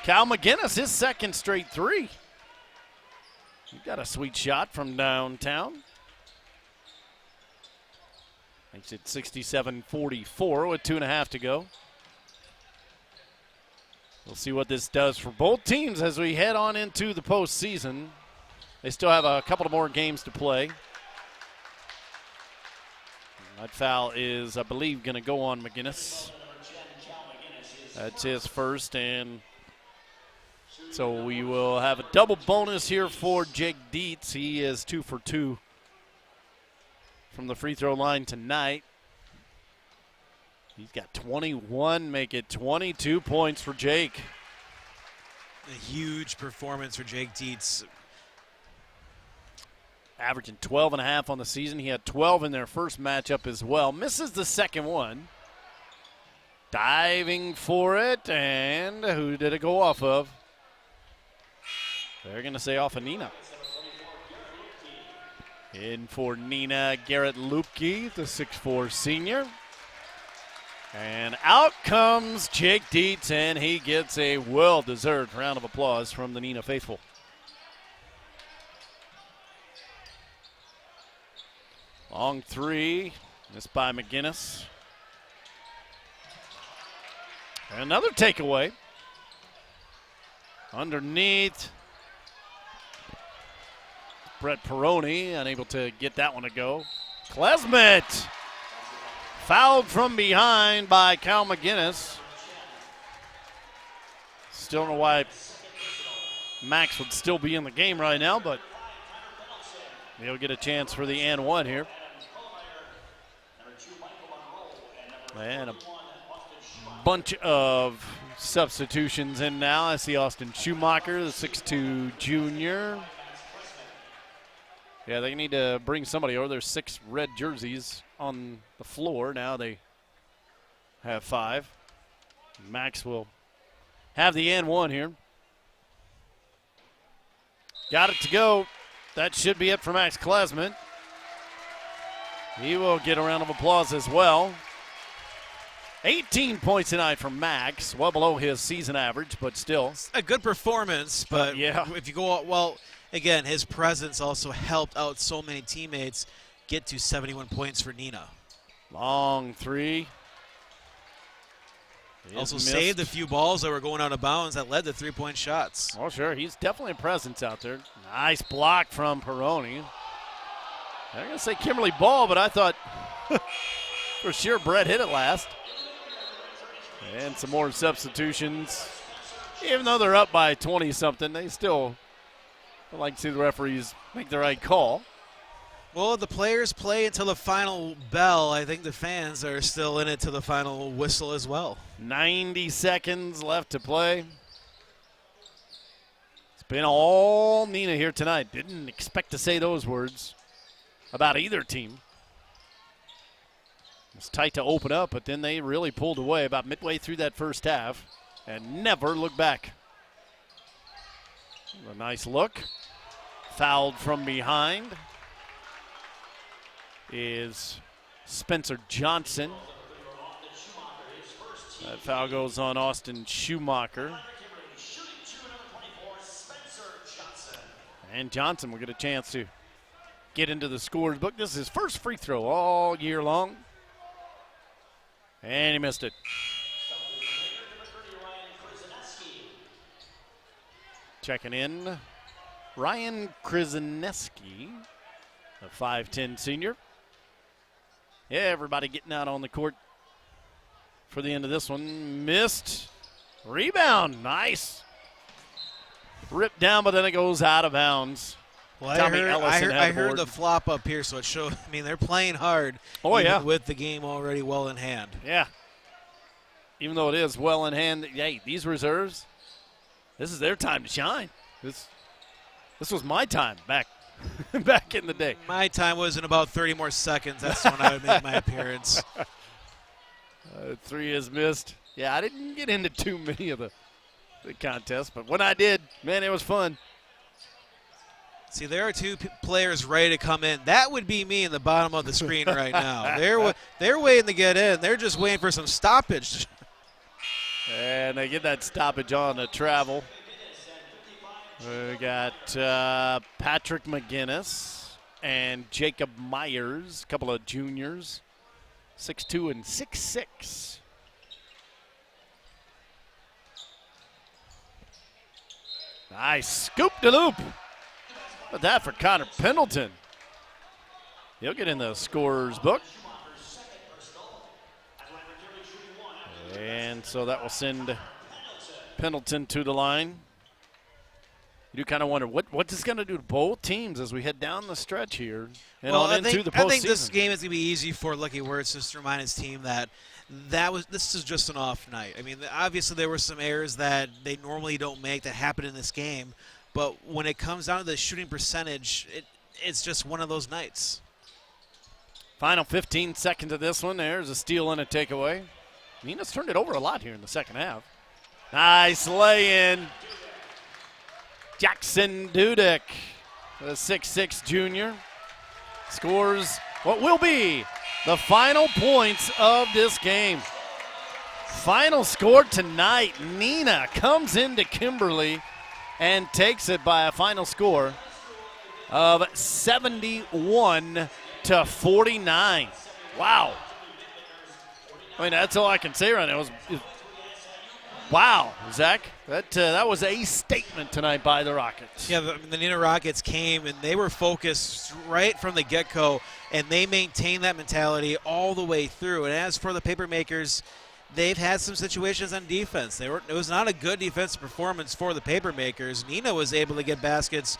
Cal McGinnis, his second straight three. He got a sweet shot from downtown. Makes it 67-44 with 2.5 to go. We'll see what this does for both teams as we head on into the postseason. They still have a couple of more games to play. That foul is, I believe, going to go on McGinnis. That's his first, and so we will have a double bonus here for Jake Dietz. He is 2 for 2 from the free throw line tonight. He's got 21, make it 22 points for Jake. A huge performance for Jake Dietz. Averaging 12.5 on the season. He had 12 in their first matchup as well. Misses the second one. Diving for it, and who did it go off of? They're going to say off of Neenah. In for Neenah, Garrett Lupke, the 6'4 senior. And out comes Jake Dietz, and he gets a well-deserved round of applause from the Neenah faithful. Long three, missed by McGinnis. And another takeaway. Underneath. Brett Peroni unable to get that one to go. Klesmet fouled from behind by Cal McGinnis. Still don't know why Max would still be in the game right now, but he'll get a chance for the and one here. And a bunch of substitutions in now. I see Austin Schumacher, the 6'2 junior. Yeah, they need to bring somebody over. There's 6 red jerseys on the floor. Now they have 5. Max will have the and one here. Got it to go. That should be it for Max Klesmet. He will get a round of applause as well. 18 points tonight from Max, well below his season average, but still. A good performance, but yeah. If you go, well, again, his presence also helped out so many teammates get to 71 points for Neenah. Long three. Also saved a few balls that were going out of bounds that led to 3-point shots. Oh, sure. He's definitely a presence out there. Nice block from Peroni. I'm going to say Kimberly ball, but I thought for sure Brett hit it last. And some more substitutions. Even though they're up by 20-something, they still would like to see the referees make the right call. Well, the players play until the final bell. I think the fans are still in it to the final whistle as well. 90 seconds left to play. It's been all Neenah here tonight. Didn't expect to say those words about either team. It's tight to open up, but then they really pulled away about midway through that first half and never looked back. A nice look. Fouled from behind is Spencer Johnson. That foul goes on Austin Schumacher. And Johnson will get a chance to get into the scores book. This is his first free throw all year long. And he missed it. Checking in, Ryan Krasinski, a 5'10 senior. Yeah, everybody getting out on the court for the end of this one. Missed. Rebound. Nice. Ripped down, but then it goes out of bounds. Well, I heard the flop up here, so it showed. I mean, they're playing hard. Oh, yeah. With the game already well in hand. Yeah. Even though it is well in hand, hey, these reserves, this is their time to shine. This was my time back in the day. My time was in about 30 more seconds. That's when I would make my appearance. 3 is missed. Yeah, I didn't get into too many of the contests, but when I did, man, it was fun. See, there are two players ready to come in. That would be me in the bottom of the screen right now. They're waiting to get in. They're just waiting for some stoppage. And they get that stoppage on the travel. We got Patrick McGinnis and Jacob Myers, a couple of juniors, 6'2" and 6'6". Nice scoop de loop. But that for Connor Pendleton. He'll get in the scorer's book. And so that will send Pendleton to the line. You do kind of wonder what this is going to do to both teams as we head down the stretch here and into the postseason. I think this game is going to be easy for Lucky Words just to remind his team that this is just an off night. I mean, obviously there were some errors that they normally don't make that happened in this game, but when it comes down to the shooting percentage, it's just one of those nights. Final 15 seconds of this one. There's a steal and a takeaway. Neenah's turned it over a lot here in the second half. Nice lay-in. Jackson Dudek, the 6'6" junior, scores what will be the final points of this game. Final score tonight, Neenah comes into Kimberly and takes it by a final score of 71-49. Wow. I mean, that's all I can say right now. Wow, Zach, that was a statement tonight by the Rockets. Yeah, the Neenah Rockets came, and they were focused right from the get-go, and they maintained that mentality all the way through. And as for the Papermakers, they've had some situations on defense. It was not a good defensive performance for the Papermakers. Neenah was able to get baskets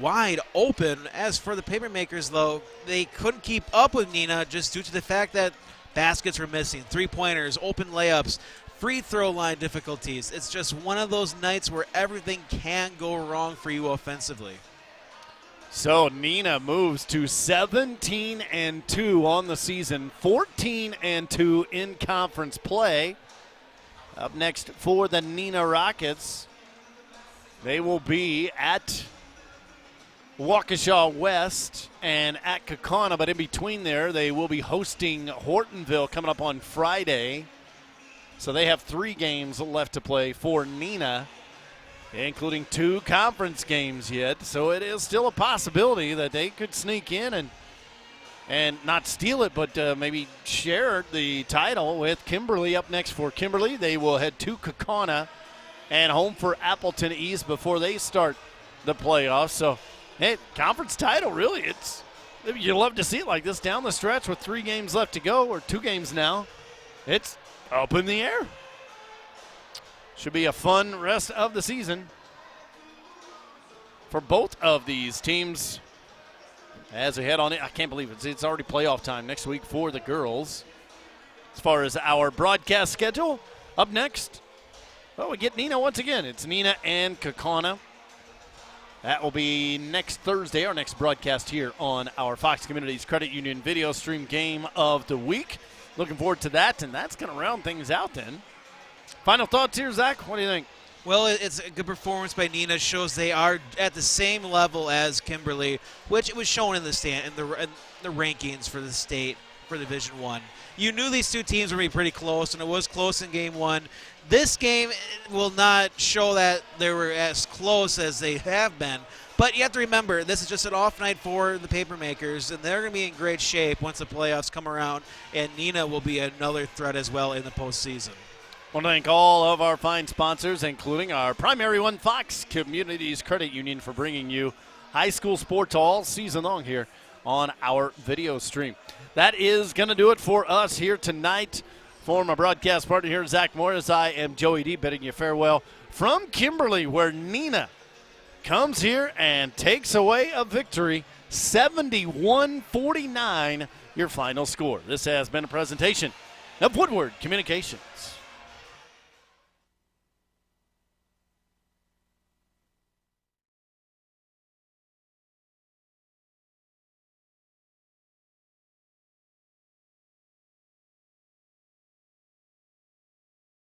wide open. As for the Papermakers, though, they couldn't keep up with Neenah just due to the fact that baskets were missing, three-pointers, open layups, free throw line difficulties. It's just one of those nights where everything can go wrong for you offensively. So Neenah moves to 17-2 on the season, 14-2 in conference play. Up next for the Neenah Rockets, they will be at Waukesha West and at Kaukauna, but in between there, they will be hosting Hortonville coming up on Friday. So they have 3 games left to play for Neenah, including 2 conference games yet. So it is still a possibility that they could sneak in and not steal it, but maybe share the title with Kimberly up next for Kimberly. They will head to Kaukauna and home for Appleton East before they start the playoffs. So, hey, conference title, really, you love to see it like this down the stretch with 3 games left to go, or 2 games now. It's up in the air. Should be a fun rest of the season for both of these teams as we head on it. I can't believe it's already playoff time next week for the girls. As far as our broadcast schedule, up next, well, we get Neenah once again. It's Neenah and Kaukauna. That will be next Thursday, our next broadcast here on our Fox Communities Credit Union video stream game of the week. Looking forward to that, and that's going to round things out then. Final thoughts here, Zach? What do you think? Well, it's a good performance by Neenah. It shows they are at the same level as Kimberly, which it was shown in the rankings for the state for Division I. You knew these 2 teams would be pretty close, and it was close in Game 1. This game will not show that they were as close as they have been. But you have to remember, this is just an off night for the Papermakers, and they're going to be in great shape once the playoffs come around, and Neenah will be another threat as well in the postseason. I want to thank all of our fine sponsors, including our primary one, Fox Communities Credit Union, for bringing you high school sports all season long here on our video stream. That is going to do it for us here tonight. For my broadcast partner here, Zach Morris, I am Joey D, bidding you farewell from Kimberly, where Neenah comes here and takes away a victory, 71-49, your final score. This has been a presentation of Woodward Communications.